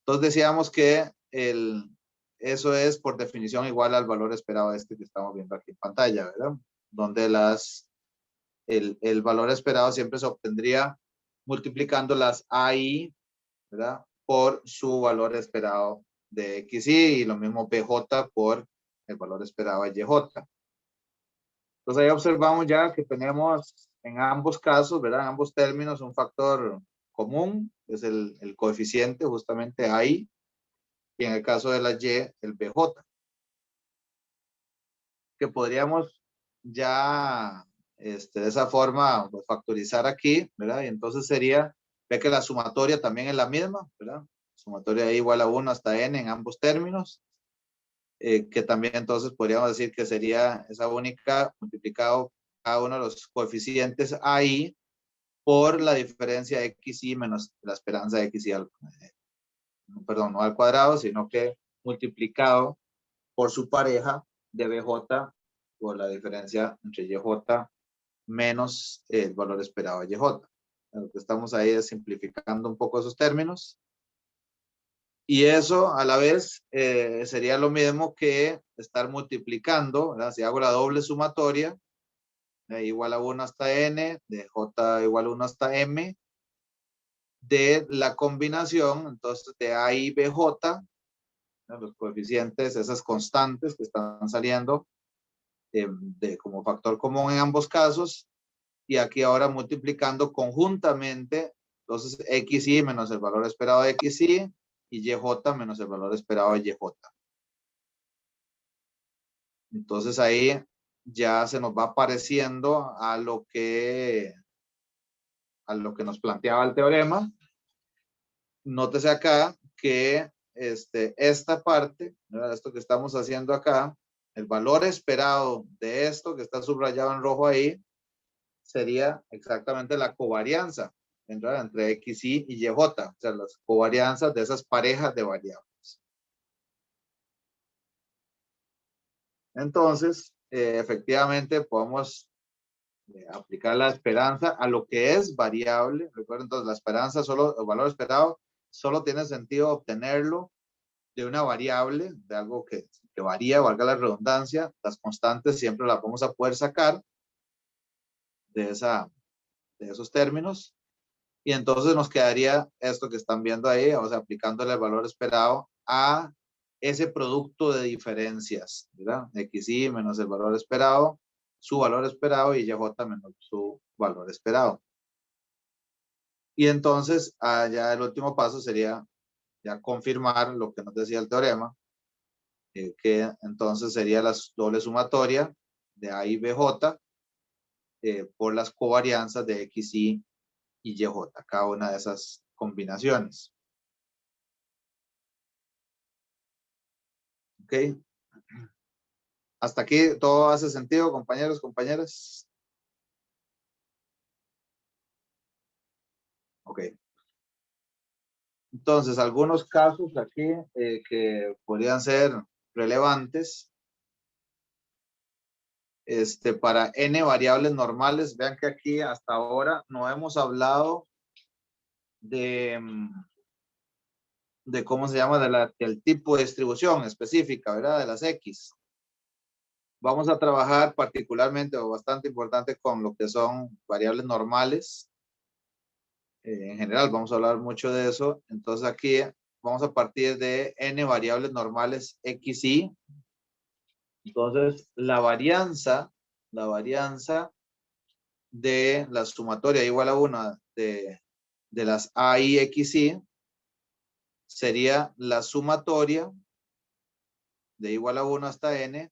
Entonces decíamos que eso es por definición igual al valor esperado que estamos viendo aquí en pantalla, ¿verdad? Donde el valor esperado siempre se obtendría multiplicando las AI, ¿verdad? Por su valor esperado de XY, y lo mismo PJ por el valor esperado de YJ. Entonces ahí observamos ya que tenemos en ambos casos, ¿verdad? En ambos términos un factor común, que es el coeficiente justamente AI, y en el caso de la Y, el BJ. Que podríamos ya de esa forma pues, factorizar aquí, ¿verdad? Y entonces sería, ve que la sumatoria también es la misma, ¿verdad? Sumatoria de igual a 1 hasta n en ambos términos, que también entonces podríamos decir que sería esa única multiplicado cada uno de los coeficientes ahí por la diferencia xy menos la esperanza de xy perdón, no al cuadrado, sino que multiplicado por su pareja de BJ por la diferencia entre YJ menos el valor esperado de YJ. Lo que estamos ahí es simplificando un poco esos términos. Y eso a la vez sería lo mismo que estar multiplicando, ¿verdad? Si hago la doble sumatoria, igual a 1 hasta n, de j igual a 1 hasta m, de la combinación, entonces de a y bj, los coeficientes, esas constantes que están saliendo como factor común en ambos casos, y aquí ahora multiplicando conjuntamente, entonces xy menos el valor esperado de xy y yj menos el valor esperado de yj. Entonces ahí ya se nos va pareciendo a lo que nos planteaba el teorema. Nótese acá que esta parte, ¿verdad? Esto que estamos haciendo acá, el valor esperado de esto que está subrayado en rojo ahí, sería exactamente la covarianza, ¿verdad? Entre XY y YJ, o sea, las covarianzas de esas parejas de variables. Entonces, efectivamente, podemos aplicar la esperanza a lo que es variable. Recuerden, entonces, la esperanza, solo el valor esperado, solo tiene sentido obtenerlo de una variable, de algo que varía, valga la redundancia. Las constantes siempre las vamos a poder sacar de esos términos. Y entonces nos quedaría esto que están viendo ahí, o sea, aplicándole el valor esperado a ese producto de diferencias, ¿verdad? XY menos el valor esperado, su valor esperado, y YJ menos su valor esperado. Y entonces, ya el último paso sería ya confirmar lo que nos decía el teorema, que entonces sería la doble sumatoria de A y BJ por las covarianzas de XY y YJ, cada una de esas combinaciones. ¿Ok? Hasta aquí todo hace sentido, compañeros, compañeras. Ok. Entonces, algunos casos aquí que podrían ser relevantes para n variables normales. Vean que aquí hasta ahora no hemos hablado de cómo se llama, del tipo de distribución específica, ¿verdad? De las X. Vamos a trabajar particularmente o bastante importante con lo que son variables normales. En general vamos a hablar mucho de eso. Entonces aquí vamos a partir de n variables normales XY. Entonces la varianza de la sumatoria igual a 1 de las A y XY sería la sumatoria de igual a 1 hasta n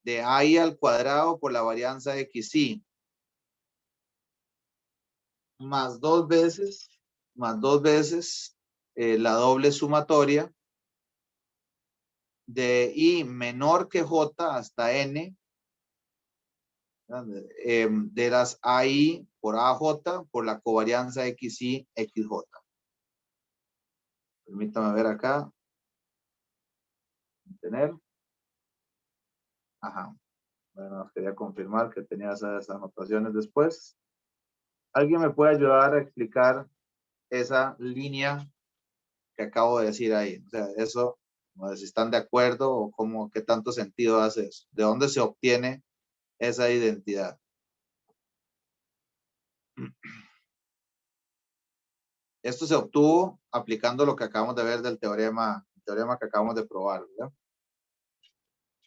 de AI al cuadrado por la varianza XY más dos veces la doble sumatoria de I menor que J hasta N de las AI por AJ por la covarianza XY XJ. Permítame ver acá. Tener. Ajá. Bueno, quería confirmar que tenía esas anotaciones después. ¿Alguien me puede ayudar a explicar esa línea que acabo de decir ahí? O sea, eso, no sé si están de acuerdo o cómo, qué tanto sentido hace eso. ¿De dónde se obtiene esa identidad? Esto se obtuvo aplicando lo que acabamos de ver del teorema que acabamos de probar, ¿verdad?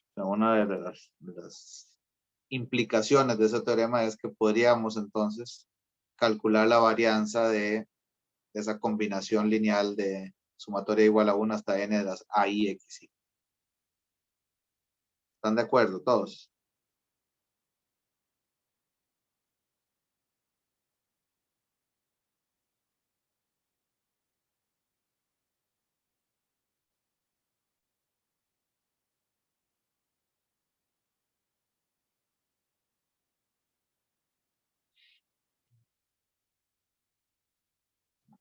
O sea, una de las implicaciones de ese teorema es que podríamos entonces calcular la varianza de esa combinación lineal de sumatoria igual a 1 hasta n de las A y X. ¿Están de acuerdo todos?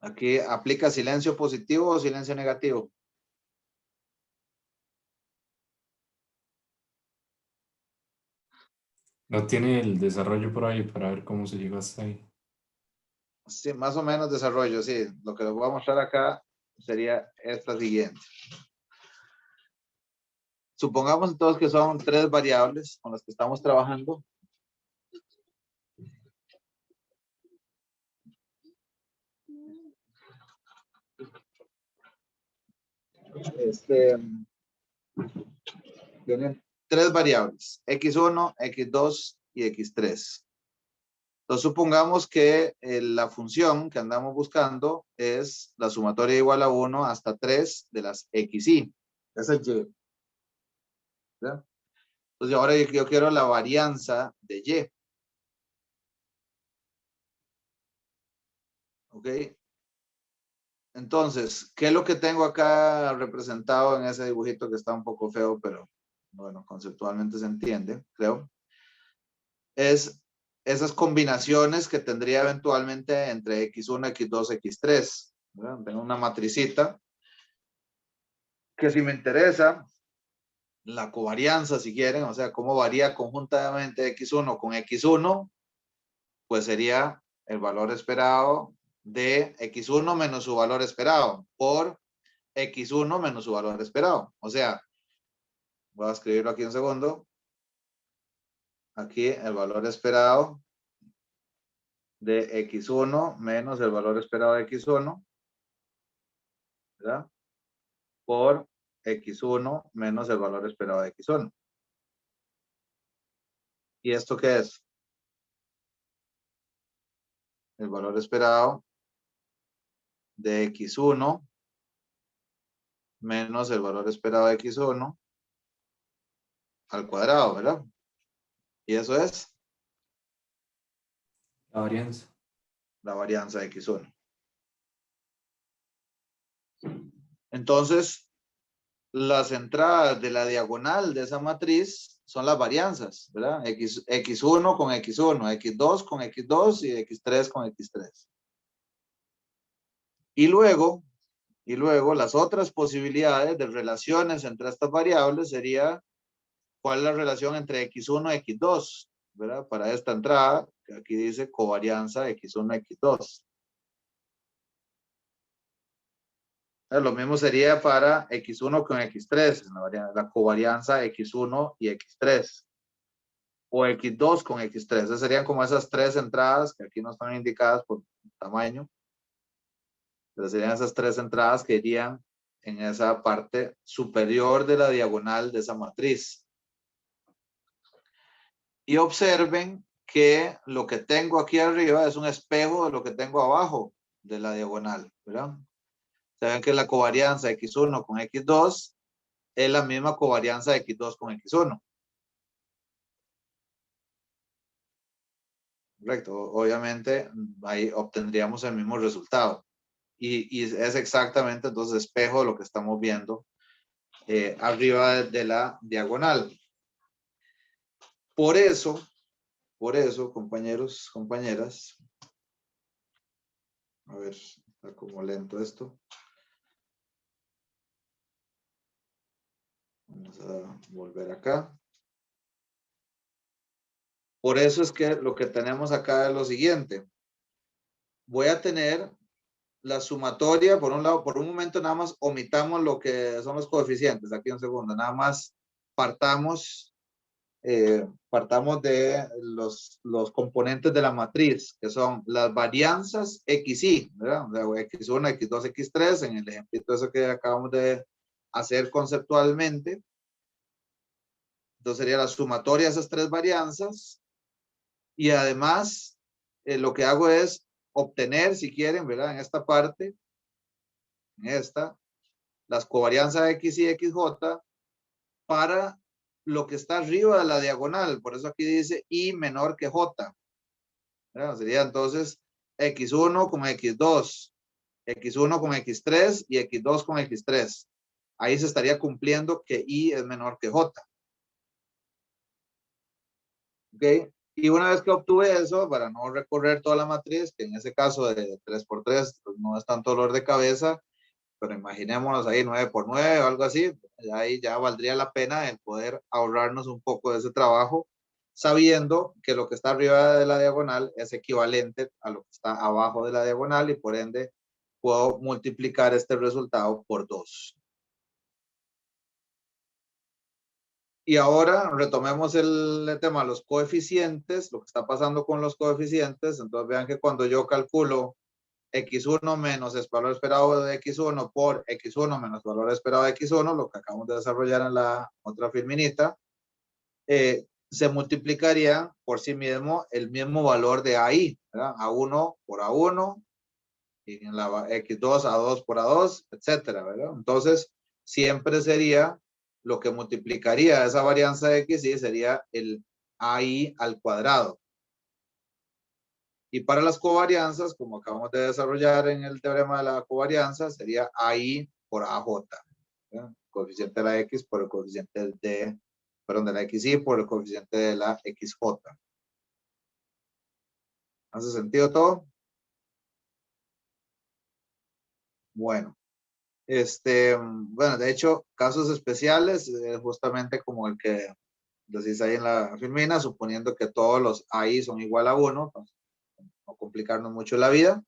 Aquí aplica silencio positivo o silencio negativo. No tiene el desarrollo por ahí para ver cómo se llegó hasta ahí. Sí, más o menos desarrollo, sí. Lo que les voy a mostrar acá sería esta siguiente. Supongamos entonces que son 3 variables con las que estamos trabajando. Tienen 3 variables, X1, X2 y X3. Entonces supongamos que la función que andamos buscando es la sumatoria igual a 1 hasta 3 de las XY. Esa es Y. ¿Verdad? Entonces ahora yo quiero la varianza de Y. ¿Ok? Entonces, ¿qué es lo que tengo acá representado en ese dibujito que está un poco feo, pero bueno, conceptualmente se entiende, creo? Es esas combinaciones que tendría eventualmente entre X1, X2, X3. ¿Verdad? Tengo una matricita que si me interesa la covarianza, si quieren, o sea, cómo varía conjuntamente X1 con X1, pues sería el valor esperado de X1 menos su valor esperado por X1 menos su valor esperado. O sea, voy a escribirlo aquí un segundo. Aquí el valor esperado de X1 menos el valor esperado de X1, ¿verdad? Por X1 menos el valor esperado de X1. ¿Y esto qué es? El valor esperado de X1 menos el valor esperado de X1 al cuadrado, ¿verdad? Y eso es La varianza. la varianza de X1. Entonces, las entradas de la diagonal de esa matriz son las varianzas, ¿verdad? X1 con X1, X2 con X2 y X3 con X3. Y luego las otras posibilidades de relaciones entre estas variables sería cuál es la relación entre X1 y X2, ¿verdad? Para esta entrada, que aquí dice covarianza X1 X2. Lo mismo sería para X1 con X3, la covarianza X1 y X3. O X2 con X3. Esas serían como esas tres entradas que aquí no están indicadas por tamaño. Pero serían esas tres entradas que irían en esa parte superior de la diagonal de esa matriz. Y observen que lo que tengo aquí arriba es un espejo de lo que tengo abajo de la diagonal, ¿verdad? Saben que la covarianza X1 con X2 es la misma covarianza de X2 con X1. Correcto. Obviamente ahí obtendríamos el mismo resultado. Y es exactamente entonces espejo de lo que estamos viendo arriba de la diagonal. Por eso, compañeros, compañeras, a ver, está como lento esto. Vamos a volver acá. Por eso es que lo que tenemos acá es lo siguiente. Voy a tener la sumatoria, por un lado, por un momento nada más omitamos lo que son los coeficientes, aquí un segundo, nada más partamos de los componentes de la matriz, que son las varianzas XY, ¿verdad? X1, X2, X3, en el ejemplito eso que acabamos de hacer conceptualmente. Entonces sería la sumatoria de esas tres varianzas. Y además, lo que hago es obtener, si quieren, ¿verdad? En esta parte, en esta, las covarianzas X y XJ para lo que está arriba de la diagonal. Por eso aquí dice Y menor que J. ¿Verdad? Sería entonces X1 con X2, X1 con X3 y X2 con X3. Ahí se estaría cumpliendo que Y es menor que J. ¿Ok? Y una vez que obtuve eso, para no recorrer toda la matriz, que en ese caso de 3×3 pues no es tanto dolor de cabeza, pero imaginémonos ahí 9×9 o algo así, ahí ya valdría la pena el poder ahorrarnos un poco de ese trabajo, sabiendo que lo que está arriba de la diagonal es equivalente a lo que está abajo de la diagonal y por ende puedo multiplicar este resultado por 2. Y ahora retomemos el tema de los coeficientes, lo que está pasando con los coeficientes. Entonces vean que cuando yo calculo X1 menos el valor esperado de X1 por X1 menos el valor esperado de X1, lo que acabamos de desarrollar en la otra filminita, se multiplicaría por sí mismo el mismo valor de AI, ¿verdad? A1 por A1, y en la X2 A2 por A2, etcétera, ¿verdad? Entonces, siempre sería lo que multiplicaría esa varianza de XY sería el AI al cuadrado. Y para las covarianzas, como acabamos de desarrollar en el teorema de la covarianza, sería AI por AJ. ¿Ya? Coeficiente de la X por el coeficiente de, perdón, de la XY por el coeficiente de la XJ. ¿Hace sentido todo? Bueno. Bueno, de hecho, casos especiales, justamente como el que decís ahí en la filmina, suponiendo que todos los AI son igual a 1, pues, no complicarnos mucho la vida.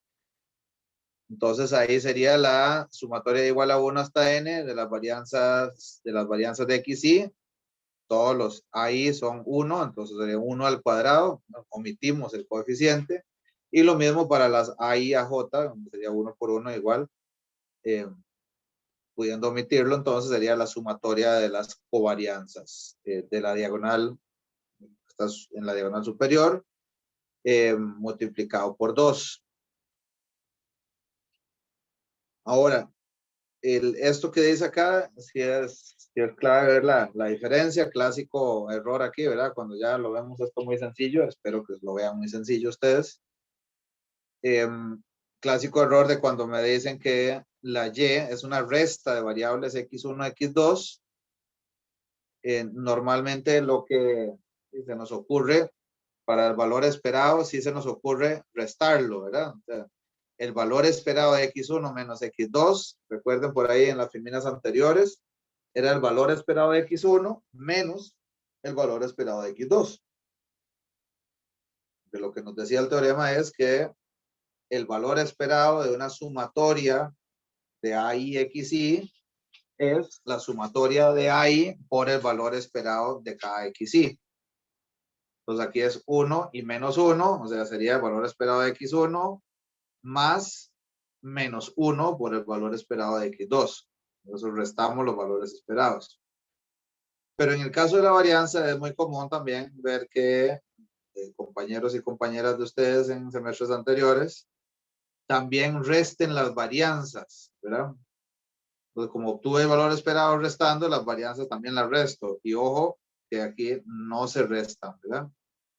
Entonces ahí sería la sumatoria de igual a 1 hasta n de las varianzas de XY. Todos los AI son 1, entonces sería 1 al cuadrado, ¿no? Omitimos el coeficiente. Y lo mismo para las AI a J, donde sería 1 por 1 igual. Pudiendo omitirlo, entonces sería la sumatoria de las covarianzas de la diagonal, está en la diagonal superior, multiplicado por 2. Ahora, esto que dice acá, si es clave ver la diferencia, clásico error aquí, ¿verdad? Cuando ya lo vemos esto muy sencillo, espero que lo vean muy sencillo ustedes. Clásico error de cuando me dicen que la Y es una resta de variables X1, X2. Normalmente lo que se nos ocurre para el valor esperado, sí se nos ocurre restarlo, ¿verdad? O sea, el valor esperado de X1 menos X2, recuerden por ahí en las filminas anteriores, era el valor esperado de X1 menos el valor esperado de X2. De lo que nos decía el teorema es que el valor esperado de una sumatoria de A y XY es la sumatoria de AI por el valor esperado de cada XY. Entonces aquí es 1 y menos 1, o sea, sería el valor esperado de X1 más menos 1 por el valor esperado de X2. Entonces restamos los valores esperados. Pero en el caso de la varianza es muy común también ver que compañeros y compañeras de ustedes en semestres anteriores también resten las varianzas, ¿verdad? Entonces, como obtuve el valor esperado restando, las varianzas también las resto. Y ojo, que aquí no se restan, ¿verdad?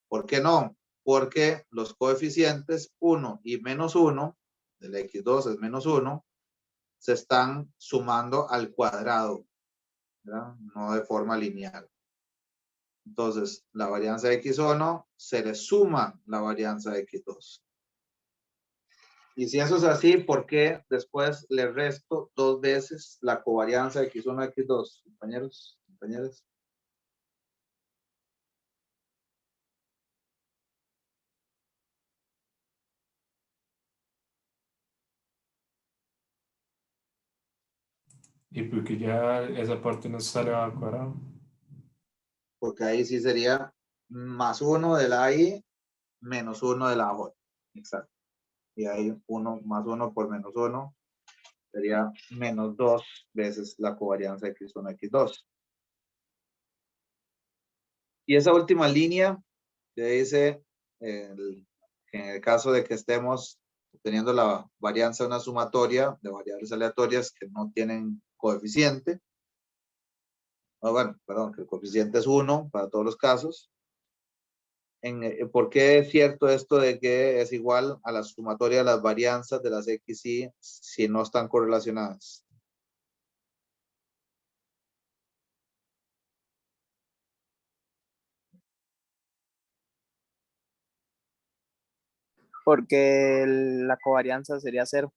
¿Por qué no? Porque los coeficientes 1 y menos 1, del X2 es menos 1, se están sumando al cuadrado, ¿verdad? No de forma lineal. Entonces, la varianza de X1 se le suma la varianza de X2. Y si eso es así, ¿por qué después le resto 2 veces la covarianza de X1 a X2? Compañeros, compañeras. Y porque ya esa parte no sale al cuadrado. Porque ahí sí sería más 1 de la I menos 1 de la J. Exacto. Y ahí 1 más 1 por menos 1 sería menos 2 veces la covarianza de X1 a X2. Y esa última línea que dice, en el caso de que estemos obteniendo la varianza de una sumatoria de variables aleatorias que no tienen coeficiente, bueno, perdón, que el coeficiente es 1 para todos los casos. ¿Por qué es cierto esto de que es igual a la sumatoria de las varianzas de las XY si no están correlacionadas? Porque la covarianza sería 0.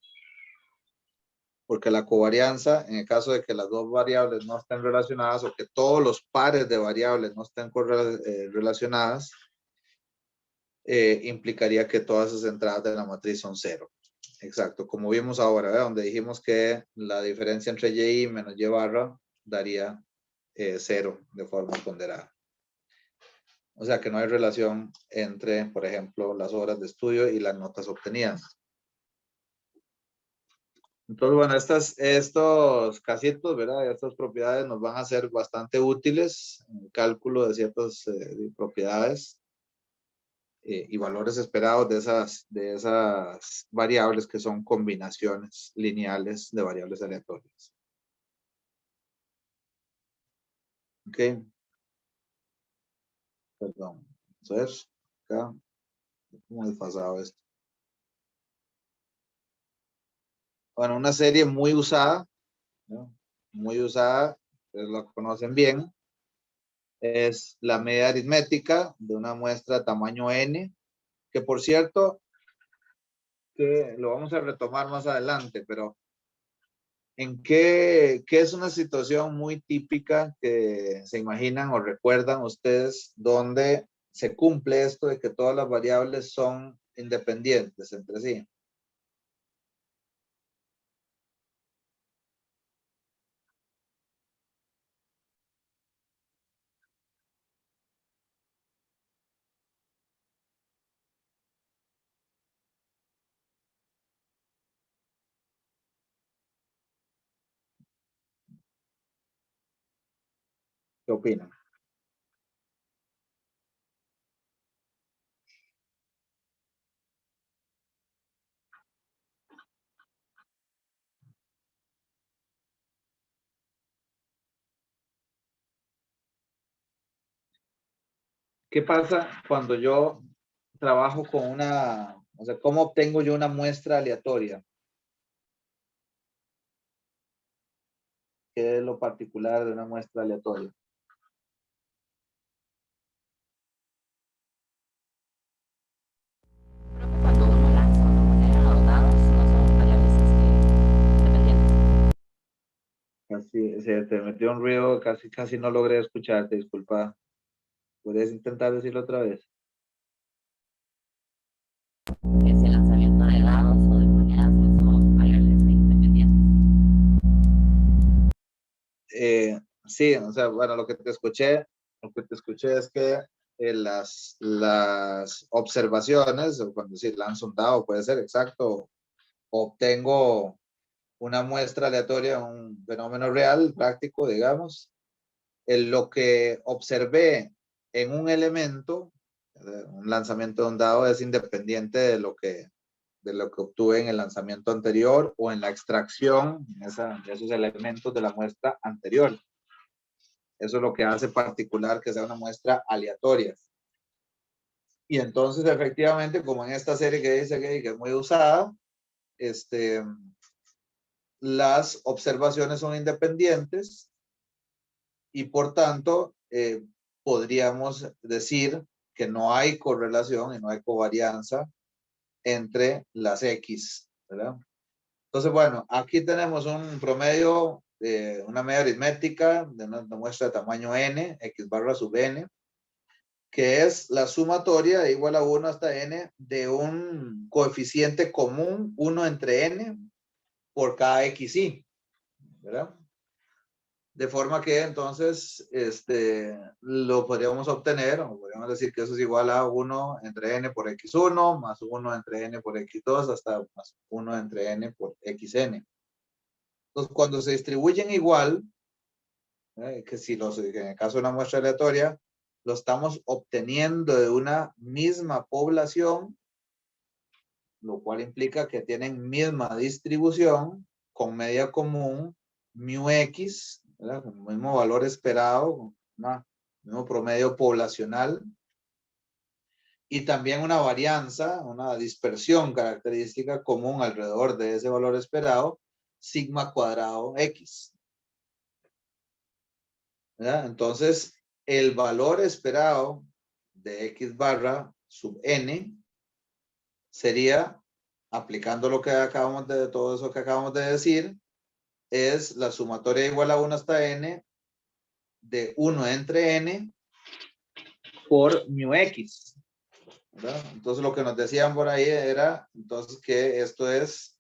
Porque la covarianza, en el caso de que las dos variables no estén relacionadas o que todos los pares de variables no estén relacionadas, implicaría que todas esas entradas de la matriz son 0. Exacto, como vimos ahora, ¿verdad? Donde dijimos que la diferencia entre Y menos Y barra daría 0 de forma ponderada. O sea que no hay relación entre, por ejemplo, las horas de estudio y las notas obtenidas. Entonces, bueno, estos casitos, ¿verdad? Estas propiedades nos van a ser bastante útiles en el cálculo de ciertas propiedades y valores esperados de esas variables que son combinaciones lineales de variables aleatorias. Ok. Perdón. Eso es. Acá. Muy desfasado esto. Bueno, una serie muy usada, ¿no? Muy usada, ustedes lo conocen bien, es la media aritmética de una muestra de tamaño n, que por cierto, que lo vamos a retomar más adelante, pero ¿en qué es una situación muy típica que se imaginan o recuerdan ustedes donde se cumple esto de que todas las variables son independientes entre sí? ¿Qué opinan? ¿Qué pasa cuando yo trabajo con una, o sea, cómo obtengo yo una muestra aleatoria? ¿Qué es lo particular de una muestra aleatoria? Cuando uno lanza una moneda o dados, no son variables dependientes. Casi, se te metió un ruido, casi no logré escucharte, disculpa. ¿Puedes intentar decirlo otra vez? Que si el lanzamiento de dados o de monedas no son variables independientes. Sí, o sea, bueno, lo que te escuché es que las observaciones, o cuando sí lanzo un dado, puede ser exacto, obtengo una muestra aleatoria, un fenómeno real, práctico, digamos, lo que observé en un elemento, un lanzamiento de un dado es independiente de lo que obtuve en el lanzamiento anterior o en la extracción de esos elementos de la muestra anterior. Eso es lo que hace particular que sea una muestra aleatoria. Y entonces, efectivamente, como en esta serie que dice que es muy usada, las observaciones son independientes y por tanto podríamos decir que no hay correlación y no hay covarianza entre las X, ¿verdad? Entonces, bueno, aquí tenemos un promedio, una media aritmética de una muestra de tamaño n, x barra sub n, que es la sumatoria de igual a 1 hasta n de un coeficiente común 1 entre n por cada xi, ¿verdad? De forma que entonces lo podríamos obtener, o podríamos decir que eso es igual a 1 entre n por x1, más 1 entre n por x2, hasta más 1 entre n por xn. Entonces, cuando se distribuyen igual, que si en el caso de una muestra aleatoria, lo estamos obteniendo de una misma población, lo cual implica que tienen misma distribución con media común, μx, ¿verdad? Con el mismo valor esperado, mismo promedio poblacional, y también una varianza, una dispersión característica común alrededor de ese valor esperado, sigma cuadrado x. ¿Verdad? Entonces, el valor esperado de x barra sub n sería, aplicando lo que acabamos de, todo eso que acabamos de decir, es la sumatoria igual a 1 hasta n de 1 entre n por μx. ¿Verdad? Entonces, lo que nos decían por ahí era, entonces, que esto es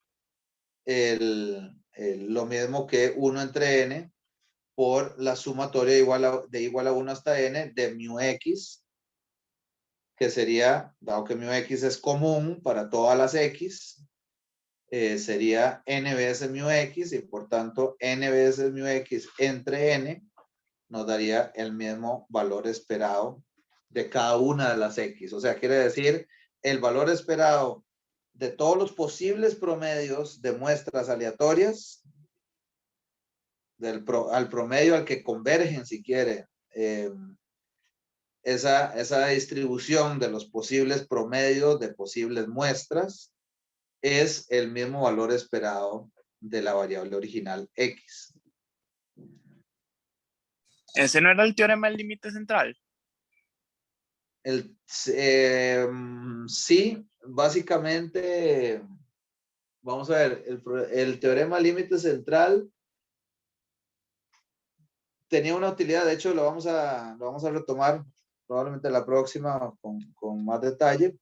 lo mismo que 1 entre n por la sumatoria de igual a 1 hasta n de μx, que sería, dado que μx es común para todas las x, sería n veces μx y por tanto n veces μx entre n nos daría el mismo valor esperado de cada una de las x. O sea, quiere decir el valor esperado de todos los posibles promedios de muestras aleatorias al promedio al que convergen, si quiere, esa distribución de los posibles promedios de posibles muestras es el mismo valor esperado de la variable original X. ¿Ese no era el teorema del límite central? Sí, básicamente, vamos a ver, el teorema límite central tenía una utilidad, de hecho lo vamos a retomar probablemente la próxima con más detalle,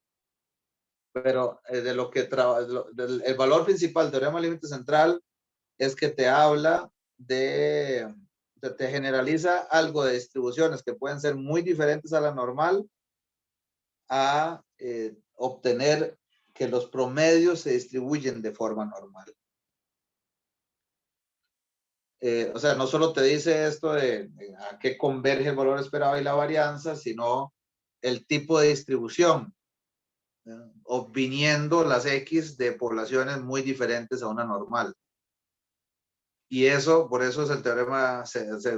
pero de lo que el valor principal del teorema límite central es que te habla te generaliza algo de distribuciones que pueden ser muy diferentes a la normal, a obtener que los promedios se distribuyen de forma normal. O sea, no solo te dice esto de a qué converge el valor esperado y la varianza, sino el tipo de distribución, obviniendo las X de poblaciones muy diferentes a una normal. Y eso, por eso es el teorema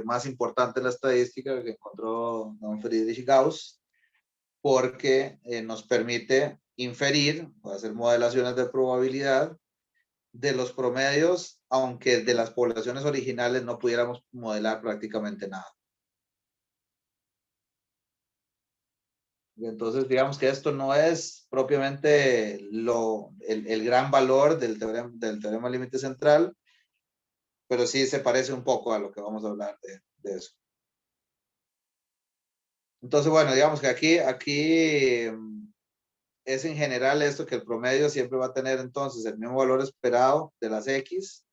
más importante de la estadística que encontró don Friedrich Gauss, porque nos permite inferir o hacer modelaciones de probabilidad de los promedios, aunque de las poblaciones originales no pudiéramos modelar prácticamente nada. Entonces, digamos que esto no es propiamente el gran valor del teorema límite central, pero sí se parece un poco a lo que vamos a hablar de eso. Entonces, bueno, digamos que aquí es en general esto, que el promedio siempre va a tener entonces el mismo valor esperado de las X,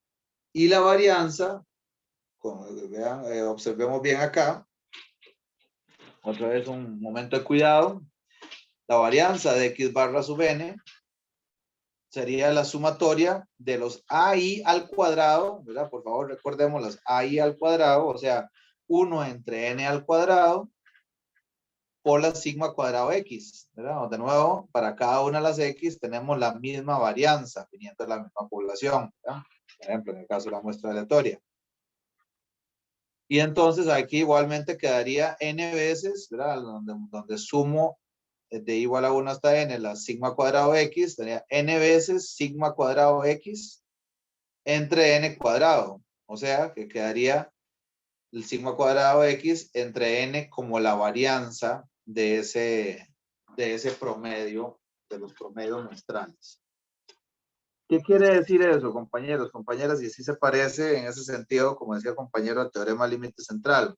y la varianza, como vean, observemos bien acá, otra vez un momento de cuidado, la varianza de X barra sub n sería la sumatoria de los AI al cuadrado, ¿verdad? Por favor, recordemos las AI al cuadrado, o sea, 1 entre n al cuadrado por la sigma cuadrado X, ¿verdad? De nuevo, para cada una de las X tenemos la misma varianza, viniendo de la misma población, ¿verdad? Por ejemplo, en el caso de la muestra aleatoria. Y entonces aquí igualmente quedaría n veces, ¿verdad? Donde sumo de igual a 1 hasta n la sigma cuadrado X, sería n veces sigma cuadrado X entre n cuadrado. O sea, que quedaría el sigma cuadrado X entre n como la varianza de ese promedio, de los promedios muestrales. ¿Qué quiere decir eso, compañeros, compañeras? Y sí se parece en ese sentido, como decía el compañero, al teorema límite central.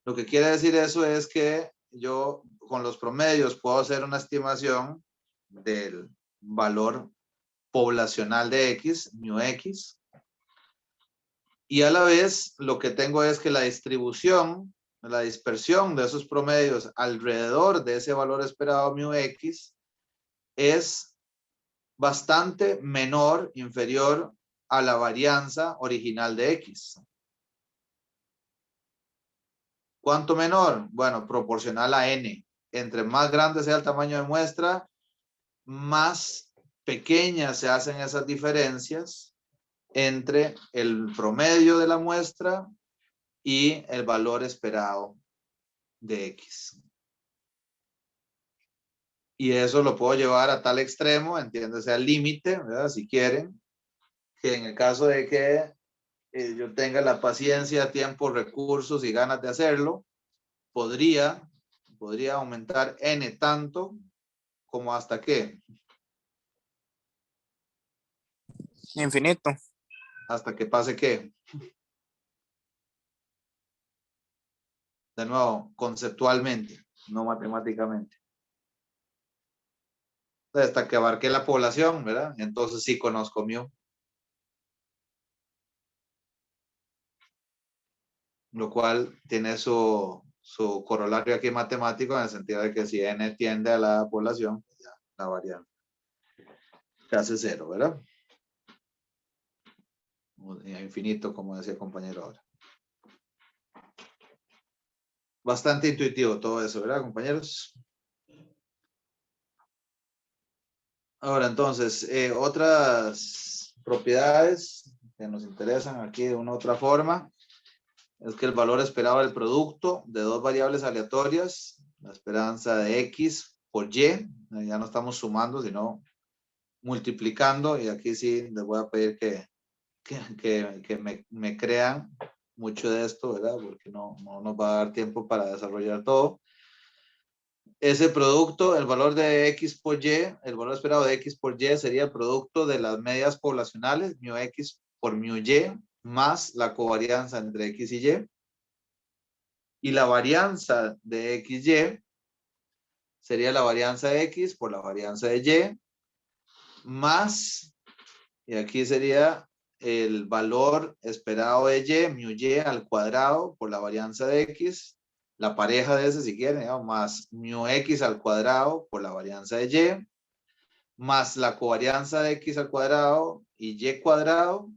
Lo que quiere decir eso es que yo con los promedios puedo hacer una estimación del valor poblacional de X, mu X, y a la vez lo que tengo es que la distribución, la dispersión de esos promedios alrededor de ese valor esperado mu X es bastante menor, inferior a la varianza original de X. ¿Cuánto menor? Bueno, proporcional a n. Entre más grande sea el tamaño de muestra, más pequeñas se hacen esas diferencias entre el promedio de la muestra y el valor esperado de X. Y eso lo puedo llevar a tal extremo, entiéndase al límite, ¿verdad? Si quieren, que en el caso de que yo tenga la paciencia, tiempo, recursos y ganas de hacerlo, podría aumentar n tanto como hasta qué. Infinito. Hasta que pase qué. De nuevo, conceptualmente, no matemáticamente. Hasta que abarque la población, ¿verdad? Entonces sí conozco mu. Lo cual tiene su corolario aquí matemático, en el sentido de que si n tiende a la población, pues ya la variante se hace cero, ¿verdad? Infinito, como decía el compañero ahora. Bastante intuitivo todo eso, ¿verdad, compañeros? Ahora, entonces, otras propiedades que nos interesan aquí de una u otra forma. es que el valor esperado del producto de dos variables aleatorias, la esperanza de X por Y, ya no estamos sumando, sino multiplicando, y aquí sí les voy a pedir que me crean mucho de esto, ¿verdad? Porque no nos va a dar tiempo para desarrollar todo. Ese producto, el valor de X por Y, el valor esperado de X por Y sería el producto de las medias poblacionales, μX por μY, más la covarianza entre X y Y. Y la varianza de XY sería la varianza de X por la varianza de Y, más, y aquí sería el valor esperado de Y, μY al cuadrado por la varianza de X, la pareja de ese si quieren, ¿no? Más μX al cuadrado por la varianza de Y, más la covarianza de X al cuadrado y Y cuadrado,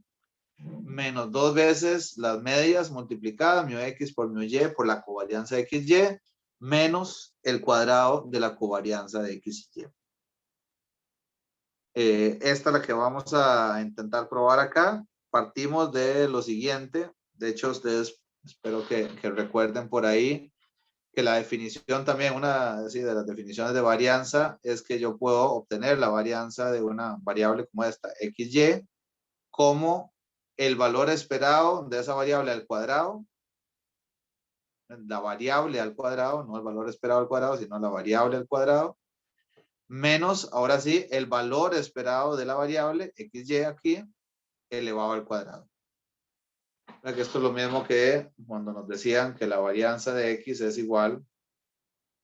menos 2 veces las medias multiplicadas, μX por μY por la covarianza de XY, menos el cuadrado de la covarianza de X y Y. Esta es la que vamos a intentar probar acá. Partimos de lo siguiente. De hecho, ustedes espero que recuerden por ahí que la definición también, una de las definiciones de varianza, es que yo puedo obtener la varianza de una variable como esta, XY, como el valor esperado de esa variable al cuadrado, la variable al cuadrado, no el valor esperado al cuadrado, sino la variable al cuadrado, menos, ahora sí, el valor esperado de la variable XY aquí, elevado al cuadrado. Que esto es lo mismo que cuando nos decían que la varianza de X es igual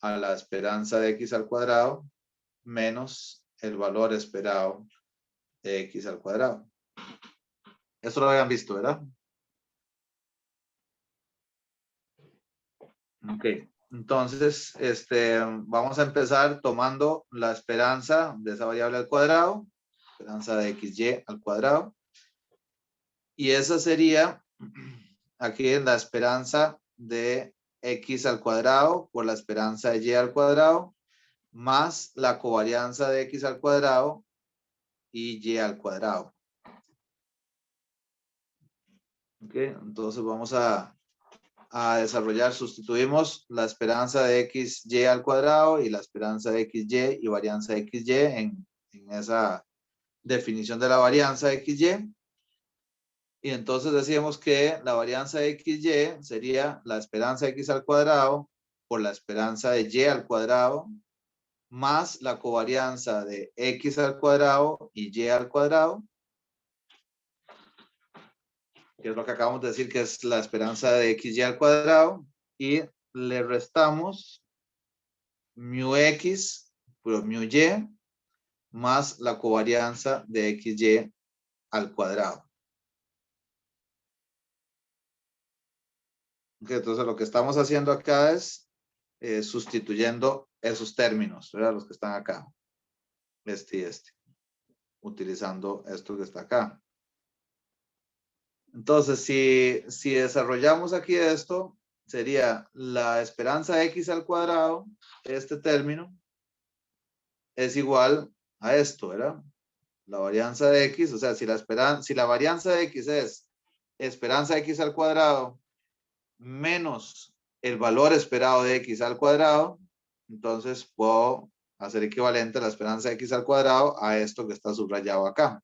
a la esperanza de X al cuadrado menos el valor esperado de X al cuadrado. Esto lo habían visto, ¿verdad? Ok, entonces vamos a empezar tomando la esperanza de esa variable al cuadrado, esperanza de XY al cuadrado, y esa sería aquí en la esperanza de X al cuadrado por la esperanza de Y al cuadrado más la covarianza de X al cuadrado y Y al cuadrado. Ok, entonces vamos a desarrollar, sustituimos la esperanza de XY al cuadrado y la esperanza de XY y varianza de XY en esa definición de la varianza de XY. Y entonces decíamos que la varianza de XY sería la esperanza de X al cuadrado por la esperanza de Y al cuadrado más la covarianza de X al cuadrado y Y al cuadrado, que es lo que acabamos de decir que es la esperanza de XY al cuadrado, y le restamos μX por μY más la covarianza de XY al cuadrado. Okay, entonces lo que estamos haciendo acá es sustituyendo esos términos, ¿verdad? Los que están acá, este y este, utilizando esto que está acá. Entonces, si desarrollamos aquí esto, sería la esperanza de X al cuadrado, este término, es igual a esto, ¿verdad? La varianza de X, o sea, si la varianza de X es esperanza de X al cuadrado menos el valor esperado de X al cuadrado, entonces puedo hacer equivalente la esperanza de X al cuadrado a esto que está subrayado acá.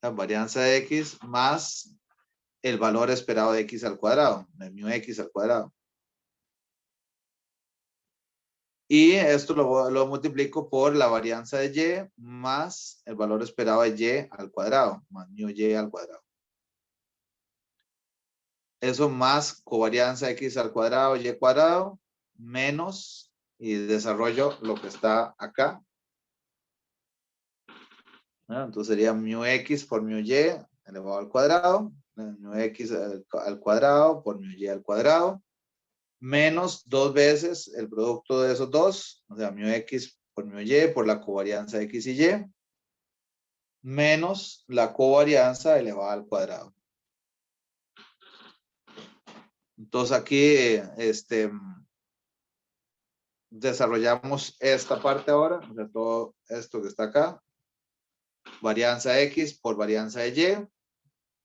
La varianza de X más el valor esperado de X al cuadrado, de μX al cuadrado. Y esto lo multiplico por la varianza de Y más el valor esperado de Y al cuadrado, más μY al cuadrado. Eso más covarianza X al cuadrado, Y cuadrado, menos, y desarrollo lo que está acá. Entonces sería μX por μY elevado al cuadrado, μX al cuadrado por μY al cuadrado, menos 2 veces el producto de esos dos, o sea, μX por μY por la covarianza de X y Y, menos la covarianza elevada al cuadrado. Entonces aquí desarrollamos esta parte ahora, o sea, todo esto que está acá, varianza X por varianza de Y,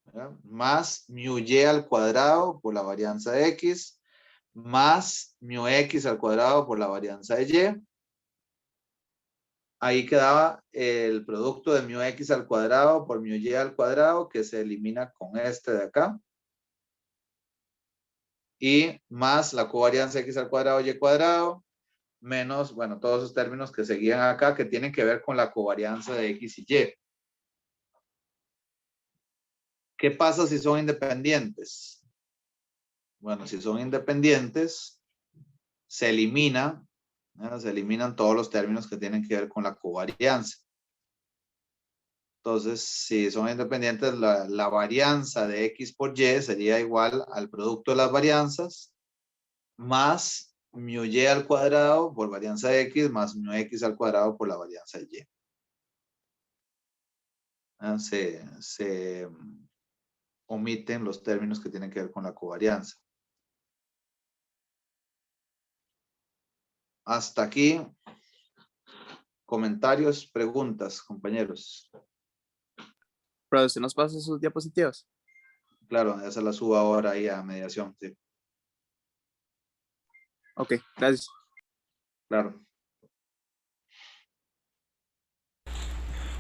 ¿verdad? Más mu y al cuadrado por la varianza de x, más mu x al cuadrado por la varianza de y. Ahí quedaba el producto de mu x al cuadrado por mu y al cuadrado, que se elimina con este de acá. Y más la covarianza x al cuadrado y cuadrado, menos, bueno, todos esos términos que seguían acá, que tienen que ver con la covarianza de x y y. ¿Qué pasa si son independientes? Bueno, si son independientes, se eliminan todos los términos que tienen que ver con la covarianza. Entonces, si son independientes, la varianza de x por y sería igual al producto de las varianzas más mu y al cuadrado por varianza de x más mu x al cuadrado por la varianza de y. Se omiten los términos que tienen que ver con la covarianza. Hasta aquí. Comentarios, preguntas, compañeros. Pero usted nos pasa sus diapositivas. Claro, esa la subo ahora ahí a mediación. Sí, Ok, gracias. claro.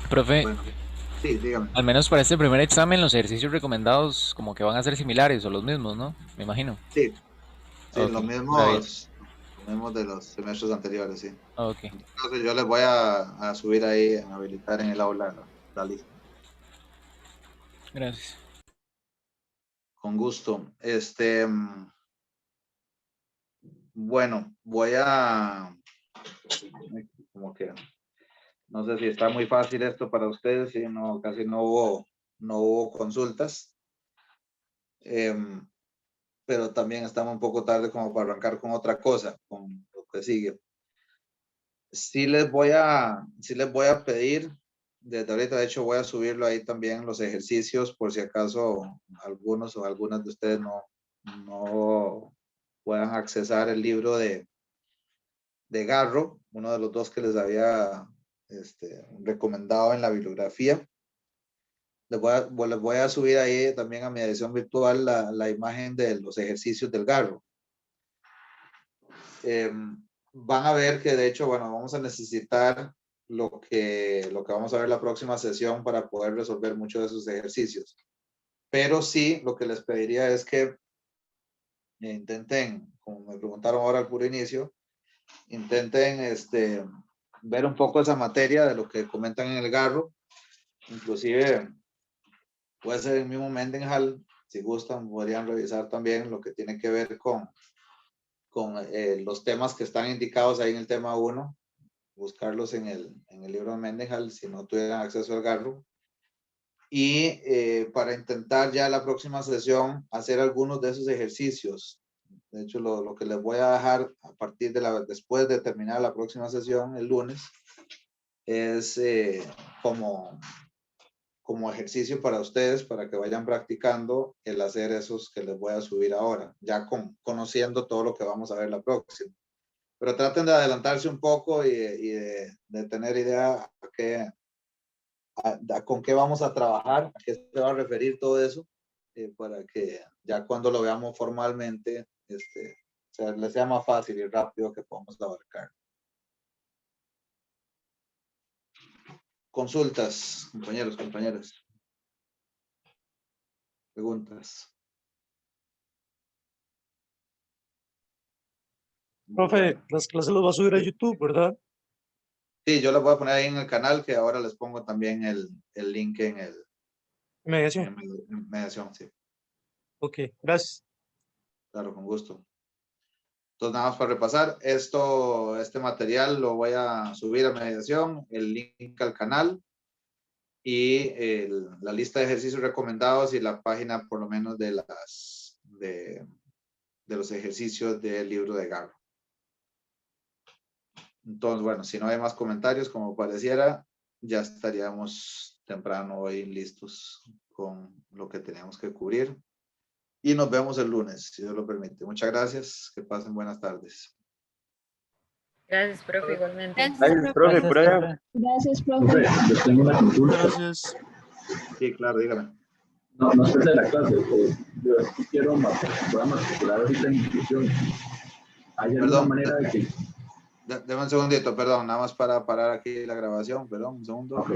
Profe, Bueno, sí, dígame. al menos para este primer examen los ejercicios recomendados como que van a ser similares o los mismos, ¿no? Me imagino. Sí, Ok, lo está bien. mismo de los semestres anteriores, sí. Ok, Entonces yo les voy a subir ahí, a habilitar en el aula la lista. gracias. Con gusto. Bueno, voy a, como que, no sé si está muy fácil esto para ustedes, si no, casi no hubo consultas. Pero también estamos un poco tarde como para arrancar con otra cosa, con lo que sigue. Sí les voy a pedir, desde ahorita, de hecho voy a subirlo ahí también los ejercicios, por si acaso algunos o algunas de ustedes no puedan accesar el libro de Garro, uno de los dos que les había recomendado en la bibliografía. Les voy a subir ahí también a mi edición virtual la imagen de los ejercicios del Garro. Van a ver que de hecho, bueno, vamos a necesitar lo que vamos a ver la próxima sesión para poder resolver muchos de esos ejercicios. Pero sí, lo que les pediría es que intenten, como me preguntaron ahora al puro inicio, intenten ver un poco esa materia de lo que comentan en el Garro. Inclusive puede ser el mismo Mendenhall, si gustan, podrían revisar también lo que tiene que ver con los temas que están indicados ahí en el tema 1, buscarlos en el libro de Mendenhall si no tuvieran acceso al Garro. Y para intentar ya la próxima sesión hacer algunos de esos ejercicios. De hecho, lo que les voy a dejar a partir después de terminar la próxima sesión, el lunes, es como ejercicio para ustedes, para que vayan practicando el hacer esos que les voy a subir ahora, ya conociendo todo lo que vamos a ver la próxima. Pero traten de adelantarse un poco y de tener idea con qué vamos a trabajar, a qué se va a referir todo eso, para que ya cuando lo veamos formalmente, les sea más fácil y rápido que podamos abarcar. Consultas, compañeros, compañeras. Preguntas. Profe, las clases las va a subir a YouTube, ¿verdad? Sí, yo las voy a poner ahí en el canal, que ahora les pongo también el link en Mediación. en mediación, sí. Ok, gracias. Claro, con gusto. Entonces, nada más para repasar, este material lo voy a subir a mediación, el link al canal y la lista de ejercicios recomendados y la página por lo menos de los ejercicios del libro de Garro. Entonces, bueno, si no hay más comentarios, como pareciera, ya estaríamos temprano hoy listos con lo que teníamos que cubrir. Y nos vemos el lunes, si Dios lo permite. Muchas gracias. Que pasen buenas tardes. Gracias, profe, igualmente. Gracias, profe, por allá. Gracias, profe. Yo tengo una consulta. Gracias. Sí, claro, dígame. No es de la clase, yo sí quiero voy a matricular ahorita en inclusión. ¿Hay alguna Perdón, manera de que... Deme un segundito, perdón, nada más para parar aquí la grabación, perdón, un segundo. Ok.